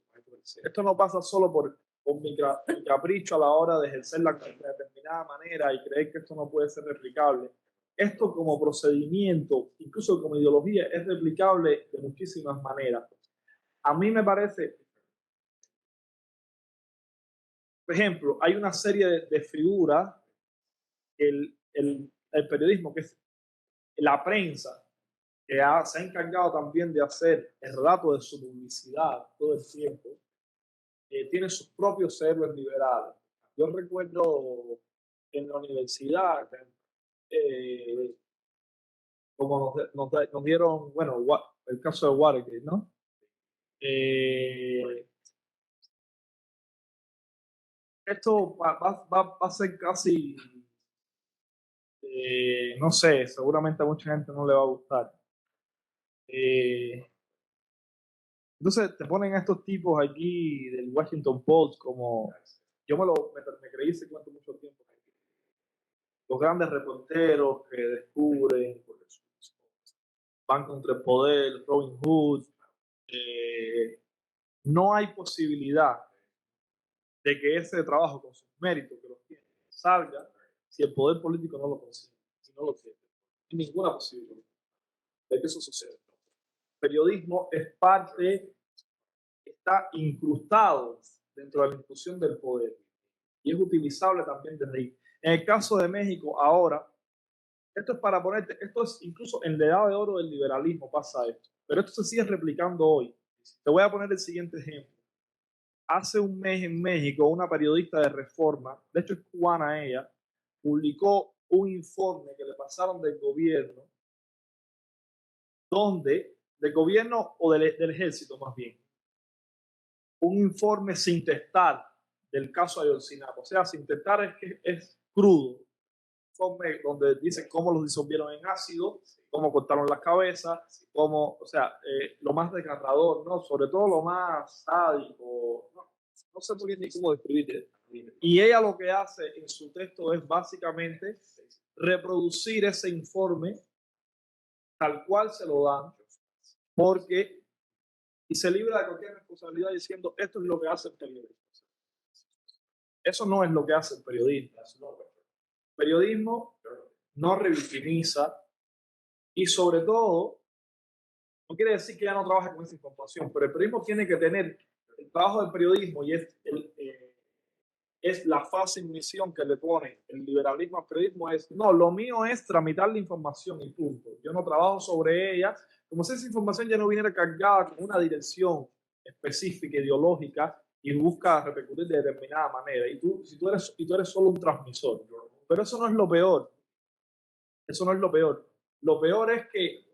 Esto no pasa solo por mi capricho a la hora de ejercer de determinada manera y creer que esto no puede ser replicable. Esto como procedimiento, incluso como ideología, es replicable de muchísimas maneras. A mí me parece, por ejemplo, hay una serie de figuras, el periodismo, que es la prensa, que se ha encargado también de hacer el relato de su publicidad todo el tiempo, tiene sus propios héroes liberales. Yo recuerdo en la universidad, como nos dieron, bueno, el caso de Watergate, ¿no? Esto va a ser casi, no sé, seguramente a mucha gente no le va a gustar. Entonces te ponen estos tipos aquí del Washington Post como, yo me creí ese cuento mucho tiempo, los grandes reporteros que descubren, van contra el poder, Robin Hood. No hay posibilidad de que ese trabajo con sus méritos que los tiene salga si el poder político no lo consigue, si no lo tiene. No hay ninguna posibilidad de que eso suceda. El periodismo es parte, está incrustado dentro de la institución del poder y es utilizable también desde ahí. En el caso de México, ahora, esto es para ponerte, esto es incluso en la edad de oro del liberalismo pasa esto, pero esto se sigue replicando hoy. Te voy a poner el siguiente ejemplo. Hace un mes en México, una periodista de Reforma, de hecho es cubana ella, publicó un informe que le pasaron del gobierno, del gobierno o del ejército más bien, un informe sin testar del caso Ayotzinapa. O sea, sin testar es que es crudo. Un informe donde dice cómo los disolvieron en ácido, cómo cortaron las cabezas, cómo, o sea, lo más desgarrador, ¿no? Sobre todo lo más sádico, no sé muy bien ni cómo describirlo. Y ella lo que hace en su texto es básicamente reproducir ese informe tal cual se lo dan, porque y se libra de cualquier responsabilidad diciendo esto es lo que hace el periodismo. Eso no es lo que hace el periodismo. El periodismo no revictimiza y sobre todo no quiere decir que ya no trabaje con esa información, pero el periodismo tiene que tener el trabajo del periodismo y es la fácil misión que le pone el liberalismo al periodismo es, no, lo mío es tramitar la información y punto. Yo no trabajo sobre ella, como si esa información ya no viniera cargada con una dirección específica, ideológica, y busca repercutir de determinada manera. Y tú eres solo un transmisor. Pero eso no es lo peor. Eso no es lo peor. Lo peor es que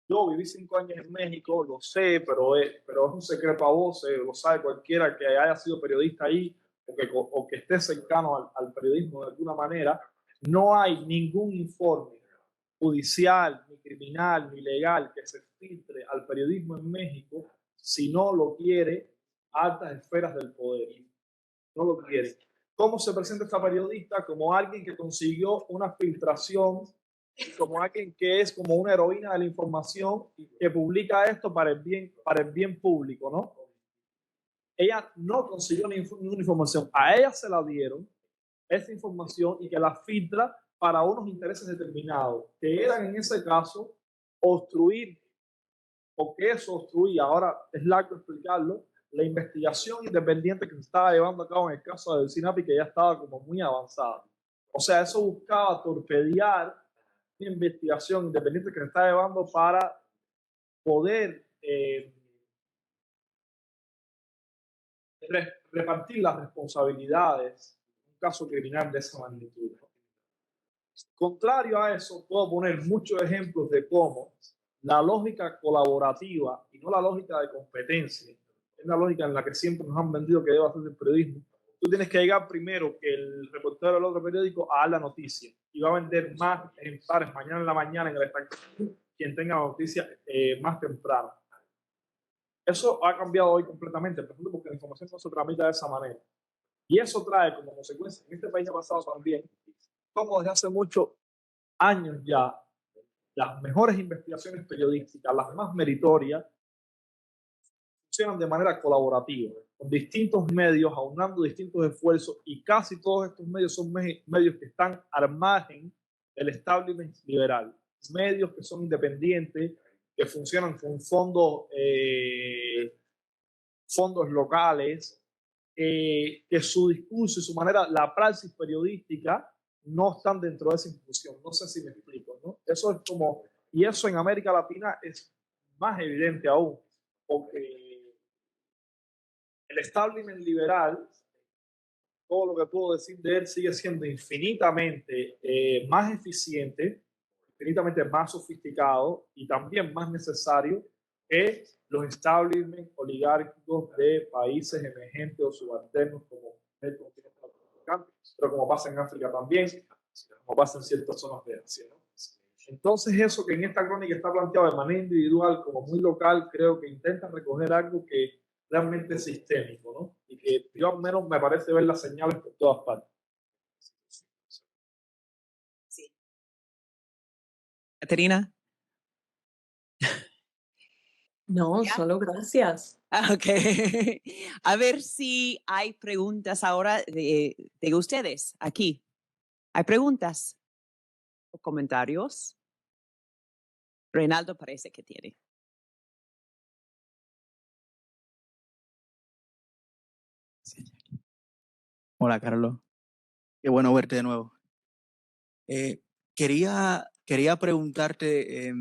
yo viví 5 años en México, lo sé, pero es un secreto a voces, lo sabe cualquiera que haya sido periodista ahí o que esté cercano al periodismo de alguna manera. No hay ningún informe judicial, ni criminal, ni legal filtre al periodismo en México si no lo quiere altas esferas del poder. No lo quiere. ¿Cómo se presenta esta periodista? Como alguien que consiguió una filtración, como alguien que es como una heroína de la información, que publica esto para el bien público, ¿no? Ella no consiguió ninguna información. A ella se la dieron esa información y que la filtra para unos intereses determinados, que eran en ese caso obstruir, porque eso obstruía, ahora es largo explicarlo, la investigación independiente que se estaba llevando a cabo en el caso de Sinapi, que ya estaba como muy avanzada. O sea, eso buscaba torpedear una investigación independiente que se estaba llevando para poder repartir las responsabilidades en un caso criminal de esa magnitud. Contrario a eso, puedo poner muchos ejemplos de cómo la lógica colaborativa y no la lógica de competencia, es la lógica en la que siempre nos han vendido que debe hacer el periodismo. Tú tienes que llegar primero que el reportero del otro periódico a dar la noticia y va a vender más ejemplares mañana en la mañana en el espectáculo quien tenga la noticia más temprano. Eso ha cambiado hoy completamente, por ejemplo, porque la información no se tramita de esa manera. Y eso trae como consecuencia, en este país ha pasado también, como desde hace muchos años ya, las mejores investigaciones periodísticas, las más meritorias, funcionan de manera colaborativa, con distintos medios, aunando distintos esfuerzos, y casi todos estos medios son medios que están al margen del establishment liberal, medios que son independientes, que funcionan con fondos locales, que su discurso y su manera, la praxis periodística, no están dentro de esa institución. No sé si me explico, ¿no? Eso es como, y eso en América Latina es más evidente aún, porque el establishment liberal, todo lo que puedo decir de él, sigue siendo infinitamente más eficiente, infinitamente más sofisticado y también más necesario que los establishments oligárquicos de países emergentes o subalternos como el continente africano, pero como pasa en África también, como pasa en ciertas zonas de Asia, ¿no? Entonces eso que en esta crónica está planteado de manera individual como muy local, creo que intenta recoger algo que realmente es sistémico, ¿no? Y que yo al menos me parece ver las señales por todas partes.
Sí.
Caterina.
No,
¿Ya?
solo gracias.
Ok. A ver si hay preguntas ahora de ustedes aquí. ¿Hay preguntas o comentarios? Reinaldo parece que tiene.
Hola, Carlos. Qué bueno verte de nuevo. Quería preguntarte,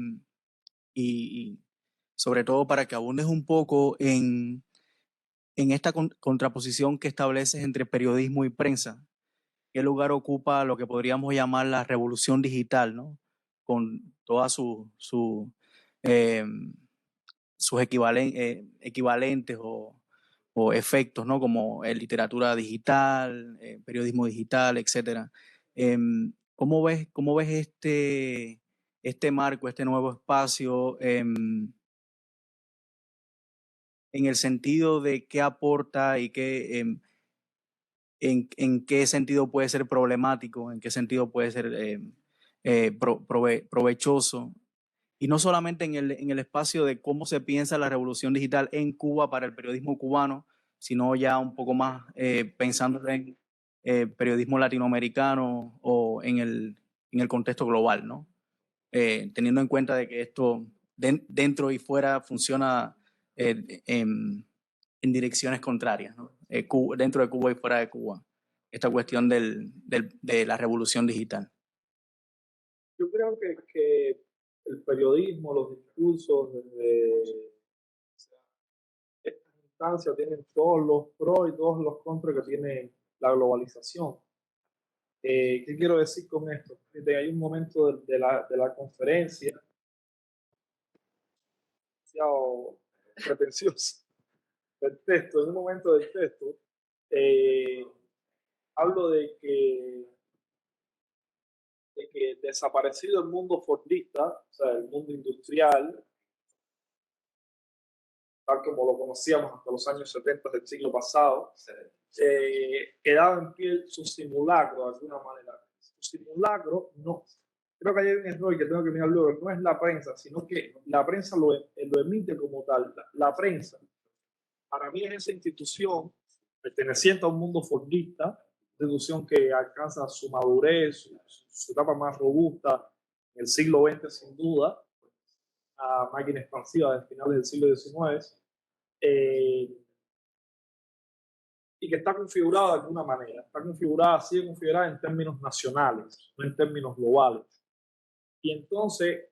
y sobre todo para que abundes un poco en esta contraposición que estableces entre periodismo y prensa. ¿Qué lugar ocupa lo que podríamos llamar la revolución digital, ¿no? Con todas sus equivalentes o efectos, ¿no? Como literatura digital, periodismo digital, etcétera. ¿Cómo ves este marco, este nuevo espacio, en el sentido de qué aporta y en qué sentido puede ser problemático, en qué sentido puede ser provechoso? Y no solamente en el espacio de cómo se piensa la revolución digital en Cuba para el periodismo cubano, sino ya un poco más pensando en periodismo latinoamericano o en el contexto global, ¿no? Teniendo en cuenta de que esto dentro y fuera funciona en direcciones contrarias, ¿no? Dentro de Cuba y fuera de Cuba, esta cuestión de la revolución digital.
Yo creo que el periodismo, los discursos desde estas instancias tienen todos los pros y todos los contras que tiene la globalización. ¿Qué quiero decir con esto? Hay un momento de la conferencia demasiado pretencioso del texto, en un momento del texto, hablo de que desaparecido el mundo fordista, o sea, el mundo industrial, tal como lo conocíamos hasta los años 70 del siglo pasado, quedaba en pie su simulacro de alguna manera. Su simulacro no. Creo que hay un error que tengo que mirar luego, no es la prensa, sino que la prensa lo emite como tal. La prensa, para mí, es esa institución perteneciente a un mundo fordista, institución que alcanza su madurez, su etapa más robusta en el siglo XX, sin duda, a máquina expansiva del final del siglo XIX, y que está configurada de alguna manera. Está configurada, sigue configurada en términos nacionales, no en términos globales. Y entonces,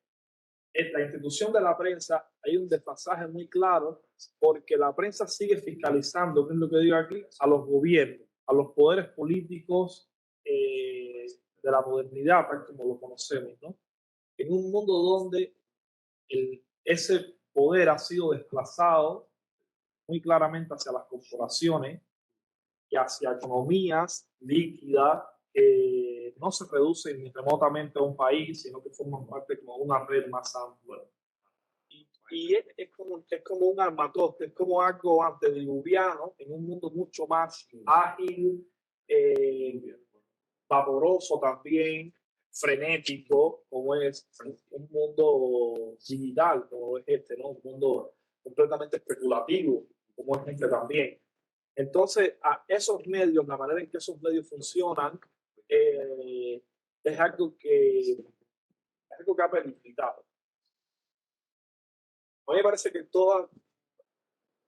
en la institución de la prensa hay un desfasaje muy claro, porque la prensa sigue fiscalizando, que es lo que digo aquí, a los gobiernos, a los poderes políticos de la modernidad, tal como lo conocemos, ¿no? En un mundo donde ese poder ha sido desplazado muy claramente hacia las corporaciones y hacia economías líquidas que no se reducen ni remotamente a un país, sino que forman parte como una red más amplia. Y es como un armatoste, es como algo antediluviano en un mundo mucho más ágil, vaporoso también, frenético, como es un mundo digital, como es este, ¿no? Un mundo completamente especulativo, como es este también. Entonces, a esos medios, la manera en que esos medios funcionan, es algo que ha verificado. A mí me parece que todo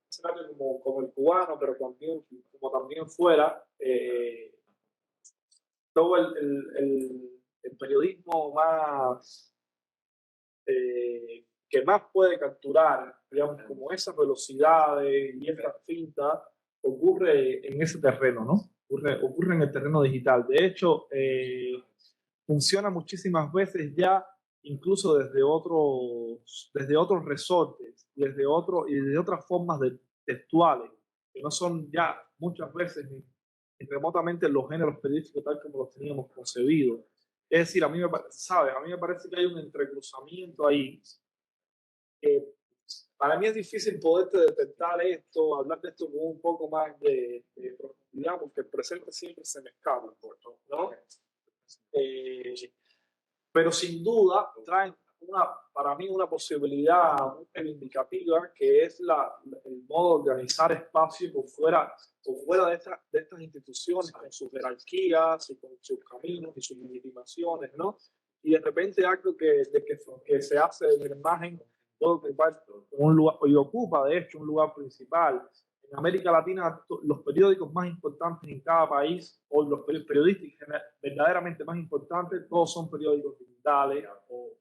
escenario como el cubano, pero también fuera, todo el periodismo más que más puede capturar, digamos, como esas velocidades y esas fintas, ocurre en ese terreno, ¿no? Ocurre en el terreno digital. De hecho, funciona muchísimas veces ya, incluso desde otros resortes, y desde otras formas textuales, que no son ya muchas veces ni remotamente los géneros periodísticos tal como los teníamos concebidos. Es decir, a mí me parece que hay un entrecruzamiento ahí. Para mí es difícil poderte detectar esto, hablar de esto con un poco más de profundidad, porque el presente siempre se me escapa, ¿no? Pero sin duda traen para mí una posibilidad muy reivindicativa, que es el modo de organizar espacios por fuera de estas instituciones, con sus jerarquías y con sus caminos y sus legitimaciones, ¿no? Y de repente algo que se hace de la imagen un lugar, y ocupa de hecho un lugar principal. En América Latina, los periódicos más importantes en cada país, o los periodistas verdaderamente más importantes, todos son periódicos digitales,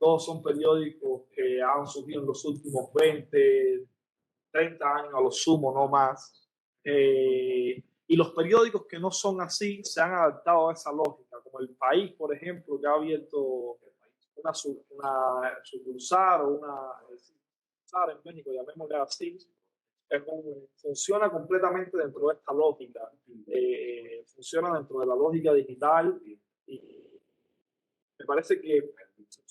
todos son periódicos que han surgido en los últimos 20, 30 años a lo sumo, no más. Y los periódicos que no son así se han adaptado a esa lógica, como El País, por ejemplo, que ha abierto una sucursal o en México, llamémosle así, funciona completamente dentro de esta lógica, funciona dentro de la lógica digital, y me parece que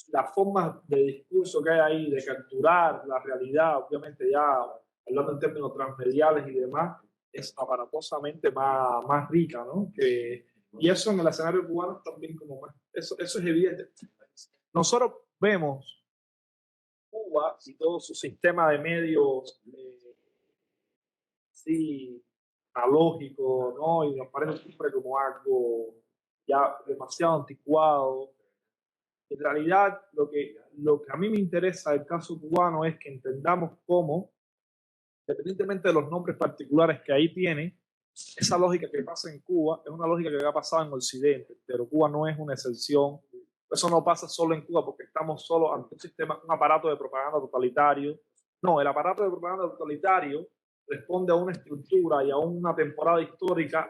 las formas de discurso que hay ahí, de capturar la realidad, obviamente ya hablando en términos transmediales y demás, es aparatosamente más rica, ¿no? Y eso en el escenario cubano también como más, eso es evidente. Nosotros vemos Cuba y todo su sistema de medios sí, analógico, ¿no? Y nos parece siempre como algo ya demasiado anticuado. En realidad, lo que a mí me interesa del caso cubano es que entendamos cómo, independientemente de los nombres particulares que ahí tiene, esa lógica que pasa en Cuba es una lógica que ha pasado en Occidente, pero Cuba no es una excepción. Eso no pasa solo en Cuba porque estamos solo ante un sistema, un aparato de propaganda totalitario. No, el aparato de propaganda totalitario responde a una estructura y a una temporada histórica,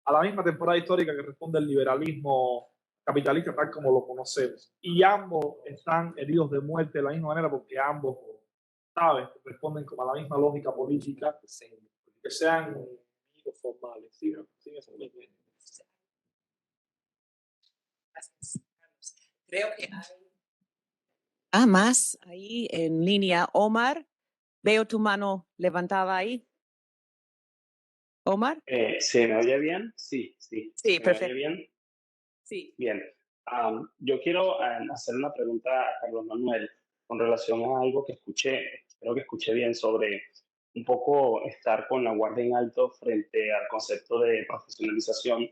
a la misma temporada histórica que responde el liberalismo capitalista tal como lo conocemos. Y ambos están heridos de muerte de la misma manera porque ambos, ¿sabes?, responden como a la misma lógica política, que sean enemigos formales. ¿Sí?
Creo que hay
Más ahí en línea, Omar. Veo tu mano levantada ahí. Omar.
¿Se me oye bien? Sí, sí.
Sí,
¿Se me
perfecto.
oye bien?
Sí.
Bien. Yo quiero hacer una pregunta a Carlos Manuel con relación a algo que escuché, creo que escuché bien, sobre un poco estar con la guardia en alto frente al concepto de profesionalización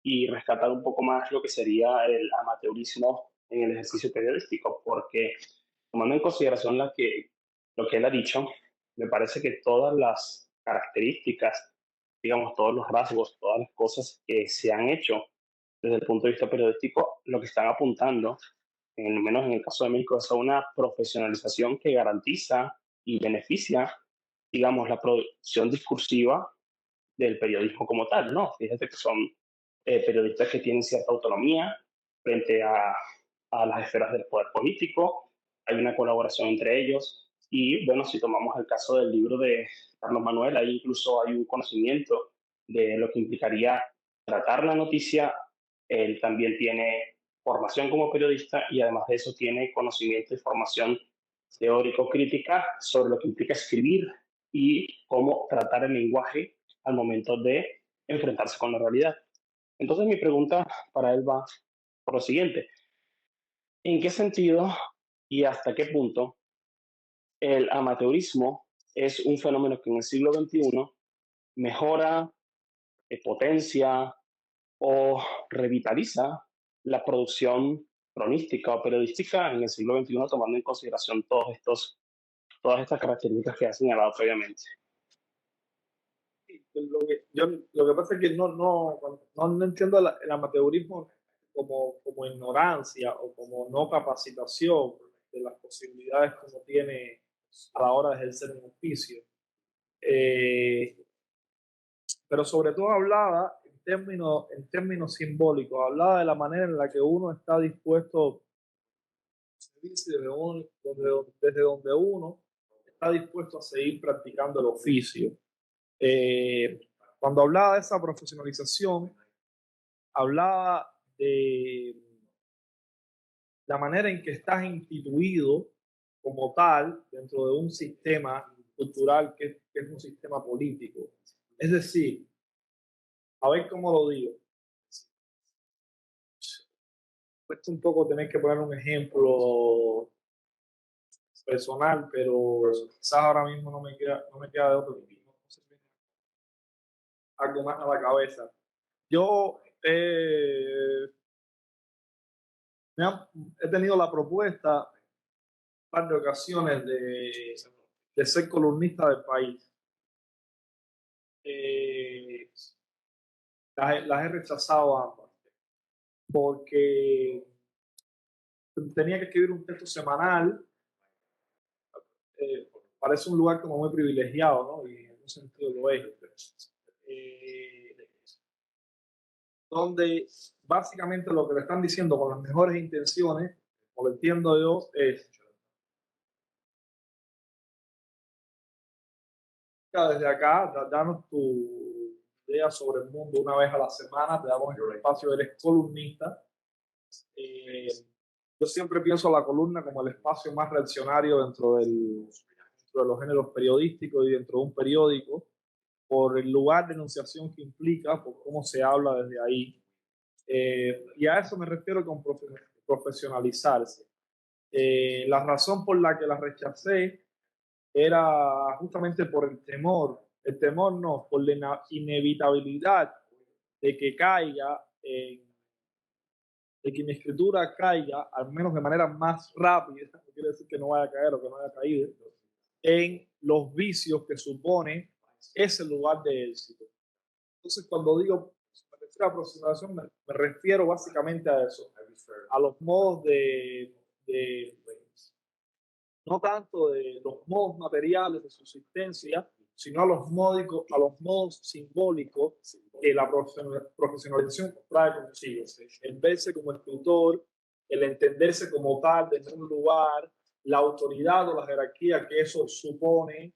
y rescatar un poco más lo que sería el amateurismo en el ejercicio periodístico, porque tomando en consideración lo que él ha dicho, me parece que todas las características, digamos, todos los rasgos, todas las cosas que se han hecho desde el punto de vista periodístico, lo que están apuntando, al menos en el caso de México, es a una profesionalización que garantiza y beneficia, digamos, la producción discursiva del periodismo como tal, ¿no? Fíjate que son periodistas que tienen cierta autonomía frente a las esferas del poder político, hay una colaboración entre ellos y, bueno, si tomamos el caso del libro de Carlos Manuel, ahí incluso hay un conocimiento de lo que implicaría tratar la noticia. Él también tiene formación como periodista y además de eso tiene conocimiento y formación teórico-crítica sobre lo que implica escribir y cómo tratar el lenguaje al momento de enfrentarse con la realidad. Entonces mi pregunta para él va por lo siguiente. ¿En qué sentido y hasta qué punto el amateurismo es un fenómeno que en el siglo XXI mejora, potencia o revitaliza la producción cronística o periodística en el siglo XXI, tomando en consideración todas estas características que ha señalado previamente?
Lo que pasa es que no entiendo el amateurismo como ignorancia o como no capacitación de las posibilidades que uno tiene a la hora de ejercer un oficio. Pero sobre todo hablaba en términos simbólicos, hablaba de la manera en la que uno está dispuesto, desde donde uno está dispuesto a seguir practicando el oficio. Cuando hablaba de esa profesionalización, hablaba de la manera en que estás instituido como tal dentro de un sistema cultural que es un sistema político. Es decir, a ver cómo lo digo. Cuesta un poco tener que poner un ejemplo personal, pero quizás ahora mismo no me queda de otro tipo. Algo más a la cabeza. Yo he tenido la propuesta un par de ocasiones de ser columnista del país. Las he rechazado ambas porque tenía que escribir un texto semanal. Parece un lugar como muy privilegiado, ¿no? Y en un sentido lo es. Donde básicamente lo que le están diciendo con las mejores intenciones, como lo entiendo yo, es desde acá, danos tu idea sobre el mundo una vez a la semana, te damos el espacio, eres columnista. Yo siempre pienso la columna como el espacio más reaccionario dentro de los géneros periodísticos y dentro de un periódico, por el lugar de enunciación que implica, por cómo se habla desde ahí. Y a eso me refiero con profesionalizarse. La razón por la que la rechacé era justamente por el temor no, por la inevitabilidad de que caiga, de que mi escritura caiga, al menos de manera más rápida, no quiere decir que no vaya a caer o que no haya caído, en los vicios que supone ese lugar de éxito. Entonces, cuando digo me aproximación, me refiero básicamente a eso, a los modos no tanto de los modos materiales de subsistencia, sino a los modos simbólicos que la profesionalización trae consigo. El verse como escritor, el entenderse como tal desde un lugar, la autoridad o la jerarquía que eso supone,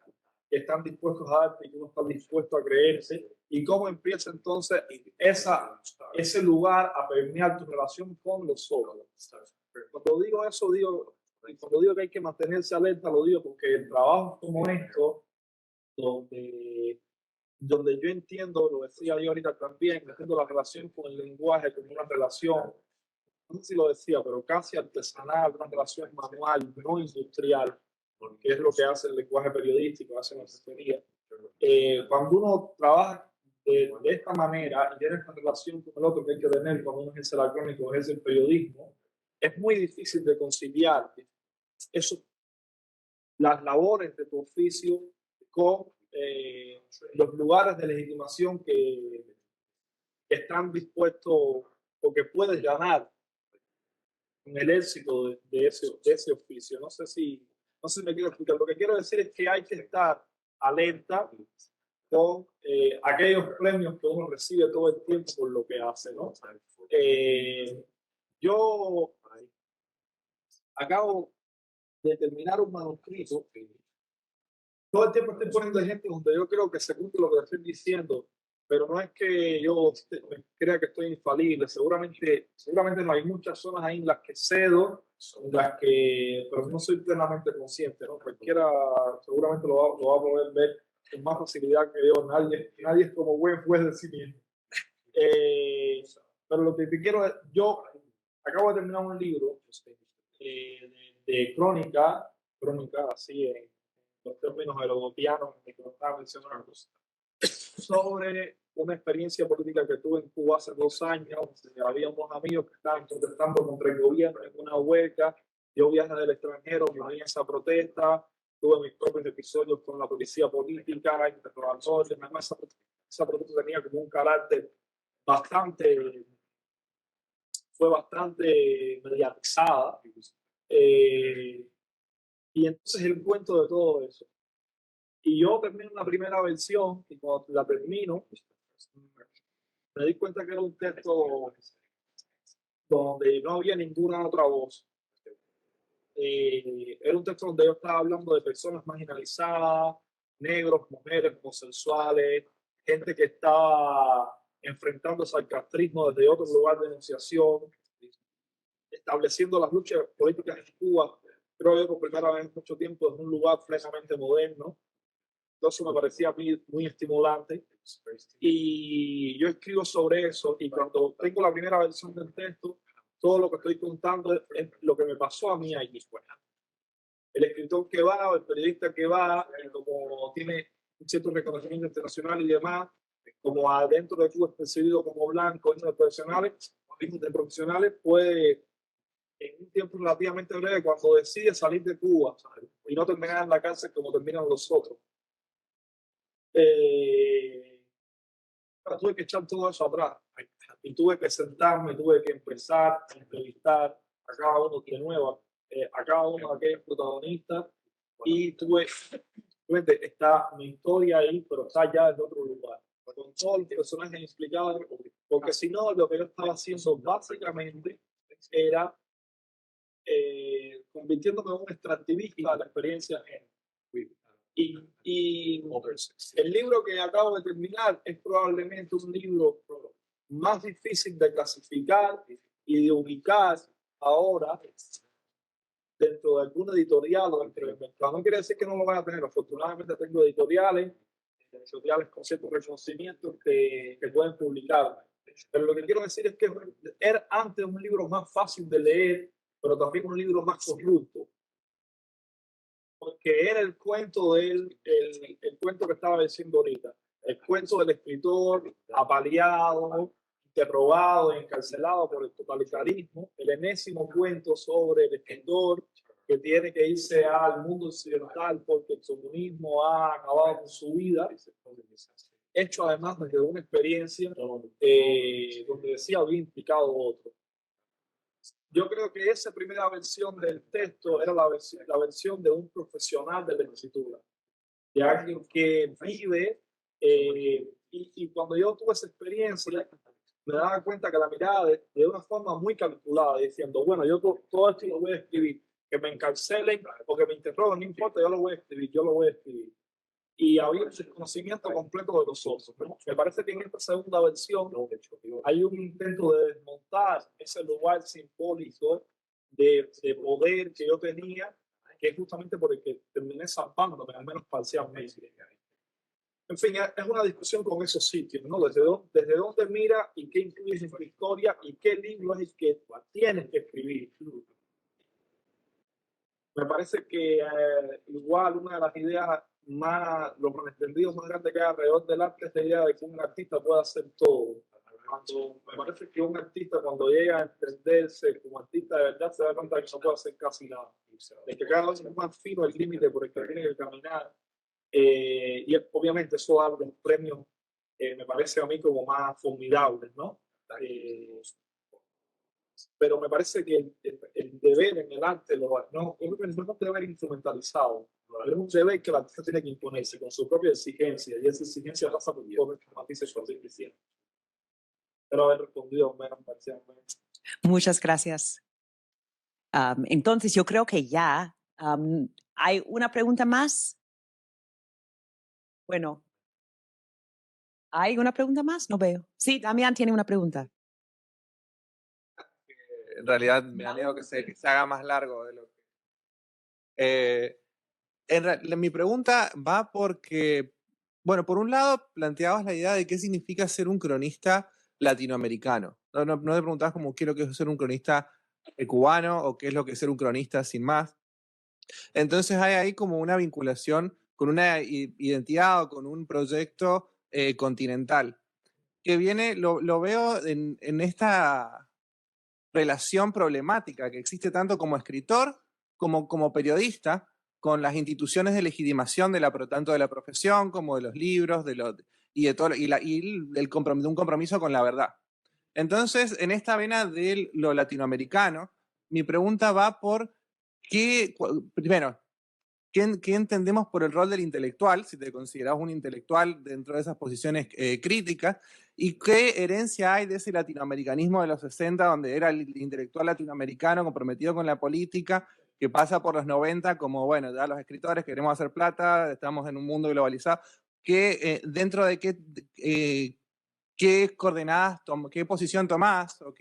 que están dispuestos a darte y que uno está dispuesto a creerse, y cómo empieza entonces ese lugar a permear tu relación con los otros. Cuando digo eso, digo Y cuando digo que hay que mantenerse alerta, lo digo porque el trabajo como esto, donde yo entiendo, lo decía yo ahorita también, entiendo la relación con el lenguaje como una relación, no sé si lo decía, pero casi artesanal, una relación manual, no industrial, que es lo que hace el lenguaje periodístico, hace la asesoría. Cuando uno trabaja de esta manera y tiene esta relación con el otro que hay que tener cuando uno ejerce la crónica o ejerce el periodismo, es muy difícil de conciliar eso, las labores de tu oficio con los lugares de legitimación que están dispuestos o que puedes ganar con el éxito de ese oficio. No sé si me quiero explicar. Lo que quiero decir es que hay que estar alerta con aquellos premios que uno recibe todo el tiempo por lo que hace, ¿no? Yo acabo de terminar un manuscrito. Todo el tiempo estoy poniendo ejemplos donde yo creo que se cumple lo que estoy diciendo, pero no es que yo crea que estoy infalible. Seguramente no, hay muchas zonas ahí en las que cedo, pero no soy plenamente consciente, ¿no? Cualquiera seguramente lo va a poder ver con más facilidad que yo. Nadie es como buen juez de sí mismo. Pero lo que te quiero es, yo acabo de terminar un libro de crónica así en los términos herodotianos que estaba mencionando, sobre una experiencia política que tuve en Cuba hace 2 años. Había unos amigos que estaban protestando contra el gobierno en una huelga. Yo viajé del extranjero, me uní a esa protesta, tuve mis propios episodios con la policía política, interrogatorios. Además, esa protesta tenía como un carácter fue bastante mediatizada. Y entonces el cuento de todo eso. Y yo termino una primera versión y cuando la termino, me di cuenta que era un texto donde no había ninguna otra voz. Era un texto donde yo estaba hablando de personas marginalizadas, negros, mujeres, homosexuales, gente que estaba enfrentándose al castrismo desde otro lugar de enunciación, estableciendo las luchas políticas en Cuba, creo yo por primera vez en mucho tiempo, en un lugar plenamente moderno. Entonces me parecía a mí muy estimulante y yo escribo sobre eso, y cuando tengo la primera versión del texto, todo lo que estoy contando es lo que me pasó a mí allí. El escritor que va o el periodista que va, como tiene un cierto reconocimiento internacional y demás, como adentro de Cuba es percibido como blanco, de profesionales, puede en un tiempo relativamente breve, cuando decide salir de Cuba y no terminar en la cárcel como terminan los otros, tuve que echar todo eso atrás y tuve que sentarme, tuve que empezar a entrevistar a cada uno de nuevo, a cada uno de aquellos protagonistas, y está mi historia ahí, pero está ya en otro lugar, con todos los personajes explicados, porque si no, lo que yo estaba haciendo básicamente era convirtiéndome en un extractivista de la experiencia ajena. Y el libro que acabo de terminar es probablemente un libro más difícil de clasificar y de ubicar ahora dentro de alguna editorial o dentro del mercado. No quiere decir que no lo vaya a tener. Afortunadamente tengo editoriales con ciertos reconocimientos que pueden publicar. Pero lo que quiero decir es que era antes un libro más fácil de leer, pero también un libro más corrupto, porque era el cuento el cuento que estaba diciendo ahorita, el cuento del escritor apaleado, interrogado, encarcelado por el totalitarismo, el enésimo cuento sobre el escritor que tiene que irse al mundo occidental porque el comunismo ha acabado con su vida, hecho además desde una experiencia donde decía había implicado otro. Yo creo que esa primera versión del texto era la versión de un profesional de la escritura, de alguien que vive, y cuando yo tuve esa experiencia, me daba cuenta que la miraba de una forma muy calculada, diciendo, bueno, yo todo esto lo voy a escribir, que me encarcelen o que me interroguen, no importa, yo lo voy a escribir. Y había un desconocimiento completo de los otros. Me parece que en esta segunda versión hay un intento de desmontar ese lugar simbólico de poder que yo tenía, que es justamente por el que terminé zampándome, al menos parcialmente. En fin, es una discusión con esos sitios, ¿no? Desde dónde mira y qué incluye en tu historia y qué libro es el que tienes que escribir. Me parece que igual una de las ideas más, los malentendidos más grandes que hay alrededor del arte es la idea de que un artista puede hacer todo. Me parece que un artista cuando llega a entenderse como artista de verdad se da cuenta de que no puede hacer casi nada. De que cada vez es más fino el límite por el que tiene que caminar. Y obviamente eso da los premios, me parece a mí como más formidables, ¿no? Pero me parece que el deber en el arte no es un deber instrumentalizado, es un deber que el artista tiene que imponerse con su propia exigencia, y esa exigencia pasa por todo el matices suficiente. Espero haber respondido menos parcialmente.
Muchas gracias. Entonces, yo creo que ya hay una pregunta más. Bueno, ¿hay una pregunta más? No veo. Sí, Damián tiene una pregunta.
En realidad me da miedo que se haga más largo de lo que... mi pregunta va porque, bueno, por un lado planteabas la idea de qué significa ser un cronista latinoamericano. No te preguntabas como qué es lo que es ser un cronista cubano o qué es lo que es ser un cronista sin más. Entonces hay ahí como una vinculación con una identidad o con un proyecto continental que viene, lo veo en esta relación problemática que existe tanto como escritor como periodista con las instituciones de legitimación tanto de la profesión como de los libros y de todo un compromiso con la verdad. Entonces, en esta vena de lo latinoamericano, mi pregunta va por primero, ¿qué entendemos por el rol del intelectual, si te consideras un intelectual dentro de esas posiciones críticas? ¿Y qué herencia hay de ese latinoamericanismo de los 60, donde era el intelectual latinoamericano comprometido con la política, que pasa por los 90 como, bueno, ya los escritores queremos hacer plata, estamos en un mundo globalizado? ¿Dentro de qué coordenadas, qué posición tomás o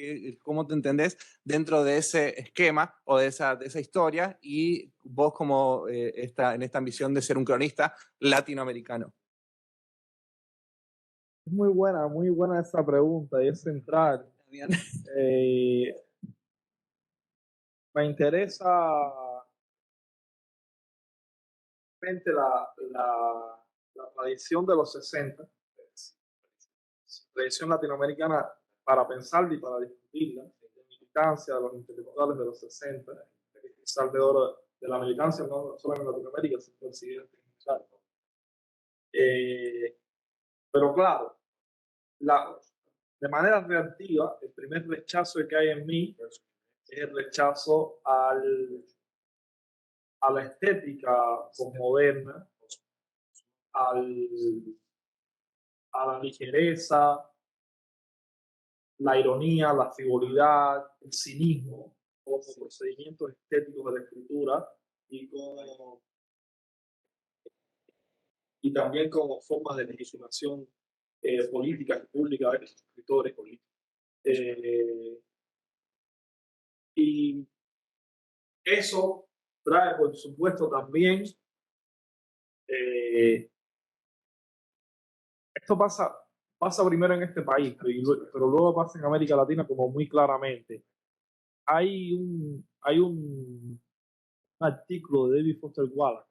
cómo te entendés dentro de ese esquema o de esa historia y vos como en esta ambición de ser un cronista latinoamericano?
Es muy buena esa pregunta y es central. Me interesa la tradición de los 60, tradición latinoamericana para pensarla y para discutirla, de militancia de los intelectuales de los 60, alrededor de la militancia no solo en Latinoamérica, sino en Occidente en general. Pero claro, de manera reactiva, el primer rechazo que hay en mí es el rechazo a la estética posmoderna, a la ligereza, la ironía, la frivolidad, el cinismo como procedimientos estéticos de la escritura y también como formas de legitimación política y pública de los escritores políticos. Y eso trae, por supuesto, también esto pasa primero en este país, pero luego pasa en América Latina como muy claramente. Hay un artículo de David Foster Wallace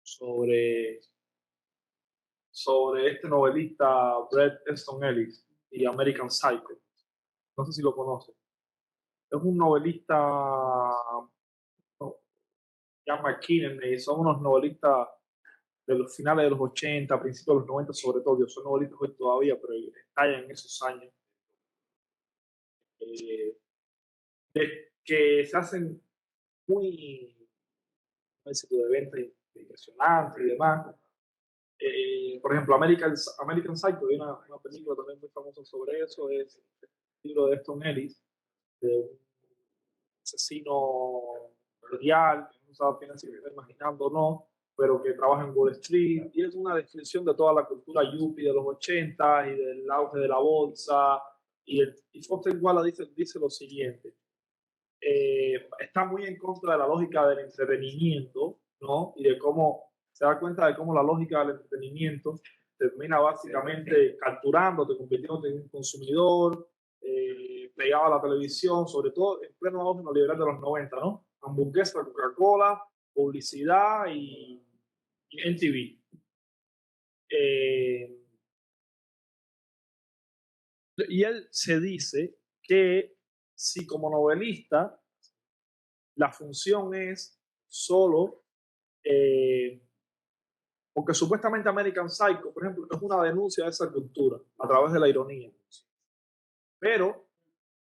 sobre este novelista Bret Easton Ellis y American Psycho. No sé si lo conoces. Es un novelista, Ian McKinnon, y son unos novelistas de los finales de los 80, principios de los 90 sobre todo. Son novelistas hoy todavía, pero estallan en esos años. Que se hacen muy de venta impresionante y demás. Por ejemplo, American Psycho, hay una película también muy famosa sobre eso, es el libro de Easton Ellis, de un asesino serial, que no sabe si se está imaginando o no, pero que trabaja en Wall Street, y es una descripción de toda la cultura yuppie de los 80 y del auge de la bolsa, y Foster Wallace dice lo siguiente: está muy en contra de la lógica del entretenimiento, ¿no? Y de cómo se da cuenta de cómo la lógica del entretenimiento termina básicamente capturándote, convirtiéndote en un consumidor, pegado a la televisión, sobre todo en pleno auge neoliberal de los 90, ¿no? Hamburguesa, Coca-Cola, publicidad y MTV. Y él se dice que si como novelista la función es solo, porque supuestamente American Psycho, por ejemplo, es una denuncia de esa cultura a través de la ironía. Pero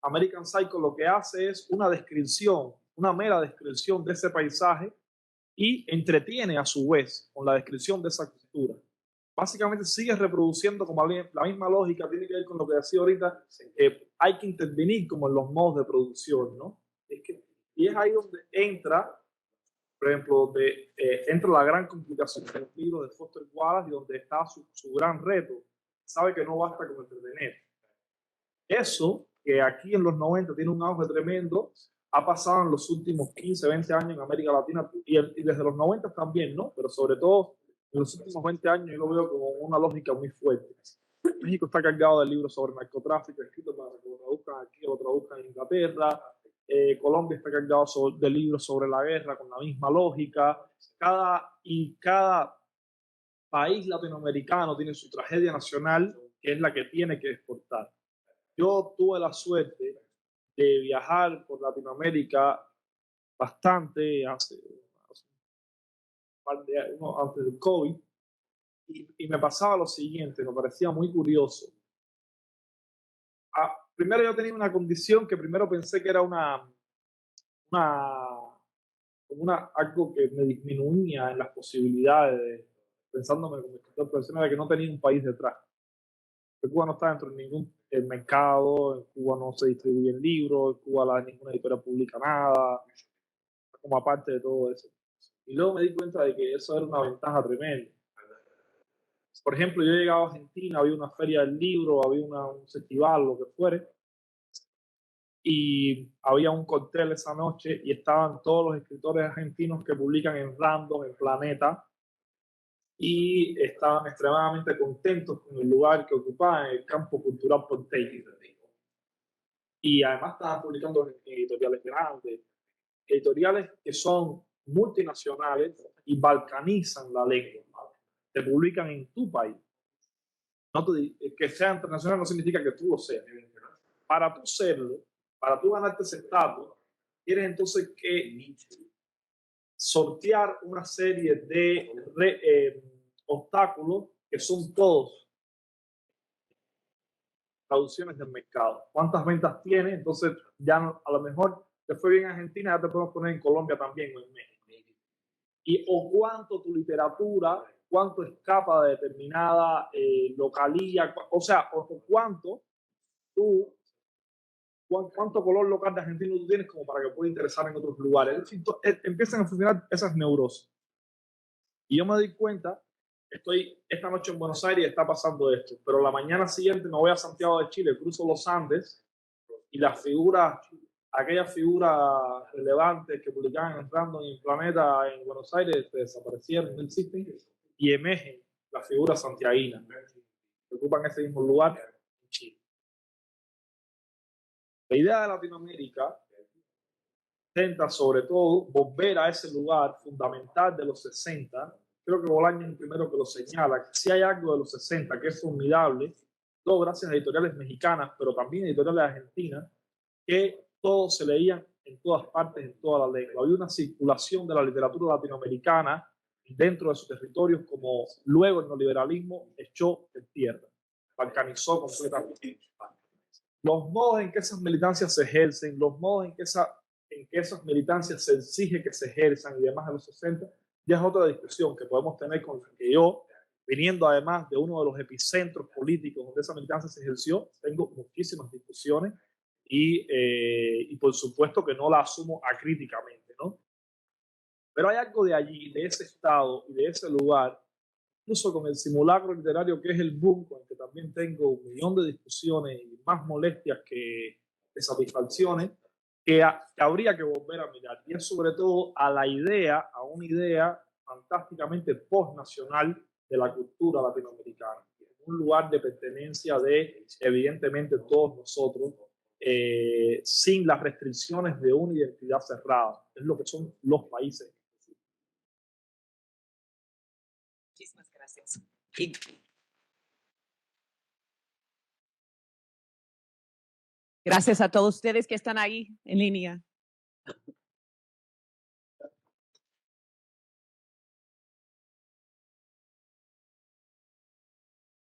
American Psycho lo que hace es una descripción, una mera descripción de ese paisaje y entretiene a su vez con la descripción de esa cultura. Básicamente sigue reproduciendo como la misma lógica, tiene que ver con lo que decía ahorita, hay que intervenir como en los modos de producción, ¿no? Y es ahí donde entra, por ejemplo, donde entra la gran complicación del libro de Foster Wallace y donde está su gran reto. Sabe que no basta con entretener. Eso, que aquí en los 90 tiene un auge tremendo, ha pasado en los últimos 15, 20 años en América Latina y desde los 90 también, ¿no? Pero sobre todo en los últimos 20 años yo lo veo como una lógica muy fuerte. México está cargado de libros sobre narcotráfico, escritos para que lo traduzcan aquí o lo traduzcan en Inglaterra. Colombia está cargado de libros sobre la guerra con la misma lógica. Cada país latinoamericano tiene su tragedia nacional, que es la que tiene que exportar. Yo tuve la suerte de viajar por Latinoamérica bastante antes del COVID y me pasaba lo siguiente, me parecía muy curioso. Primero yo tenía una condición que primero pensé que era algo que me disminuía en las posibilidades, pensándome como escritor profesional, de que no tenía un país detrás. Que Cuba no está dentro de ningún mercado, en Cuba no se distribuyen libros, en Cuba ninguna editorial publica nada, como aparte de todo eso. Y luego me di cuenta de que eso era una ventaja tremenda. Por ejemplo, yo llegaba a Argentina, había una feria del libro, había un festival, lo que fuere, y había un cóctel esa noche y estaban todos los escritores argentinos que publican en Random, en Planeta, y estaban extremadamente contentos con el lugar que ocupaban en el campo cultural porteño. Y además estaban publicando en editoriales grandes, editoriales que son multinacionales y balcanizan la lengua. Te publican en tu país. No que sea internacional no significa que tú lo seas. Para tú serlo, para tú ganarte ese estatus, tienes entonces que sortear una serie de obstáculos que son todos traducciones del mercado. ¿Cuántas ventas tiene? Entonces ya a lo mejor te fue bien en Argentina, ya te podemos poner en Colombia también o en México. O cuánto tu literatura, cuánto escapa de determinada localía, o sea, o cuánto cuánto color local de argentino tú tienes como para que pueda interesar en otros lugares. Es decir, empiezan a funcionar esas neurosis. Y yo me doy cuenta, estoy esta noche en Buenos Aires y está pasando esto, pero la mañana siguiente me voy a Santiago de Chile, cruzo los Andes y las figuras, aquellas figuras relevantes que publicaban en Random y en Planeta en Buenos Aires desaparecieron, no existen, y emergen las figuras santiaguinas que ocupan ese mismo lugar en Chile. La idea de Latinoamérica intenta sobre todo volver a ese lugar fundamental de los 60. Creo que Bolaño es el primero que lo señala. Si hay algo de los 60 que es formidable, todo gracias a editoriales mexicanas, pero también editoriales argentinas, que todos se leían en todas partes, en toda la lengua. Había una circulación de la literatura latinoamericana dentro de sus territorios como luego el neoliberalismo echó en tierra, balcanizó completamente. Los modos en que esas militancias se ejercen, los modos en que esas militancias se exige que se ejerzan y demás en los 60, ya es otra discusión que podemos tener con la que yo, viniendo además de uno de los epicentros políticos donde esa militancia se ejerció, tengo muchísimas discusiones y por supuesto que no la asumo acríticamente, ¿no? Pero hay algo de allí, de ese estado y de ese lugar, incluso con el simulacro literario que es el boom, con el que también tengo un millón de discusiones y más molestias que satisfacciones, que habría que volver a mirar, y es sobre todo a una idea fantásticamente postnacional de la cultura latinoamericana, un lugar de pertenencia de, evidentemente, todos nosotros, sin las restricciones de una identidad cerrada, es lo que son los países.
Muchísimas gracias.
Gracias a todos ustedes que están ahí en línea.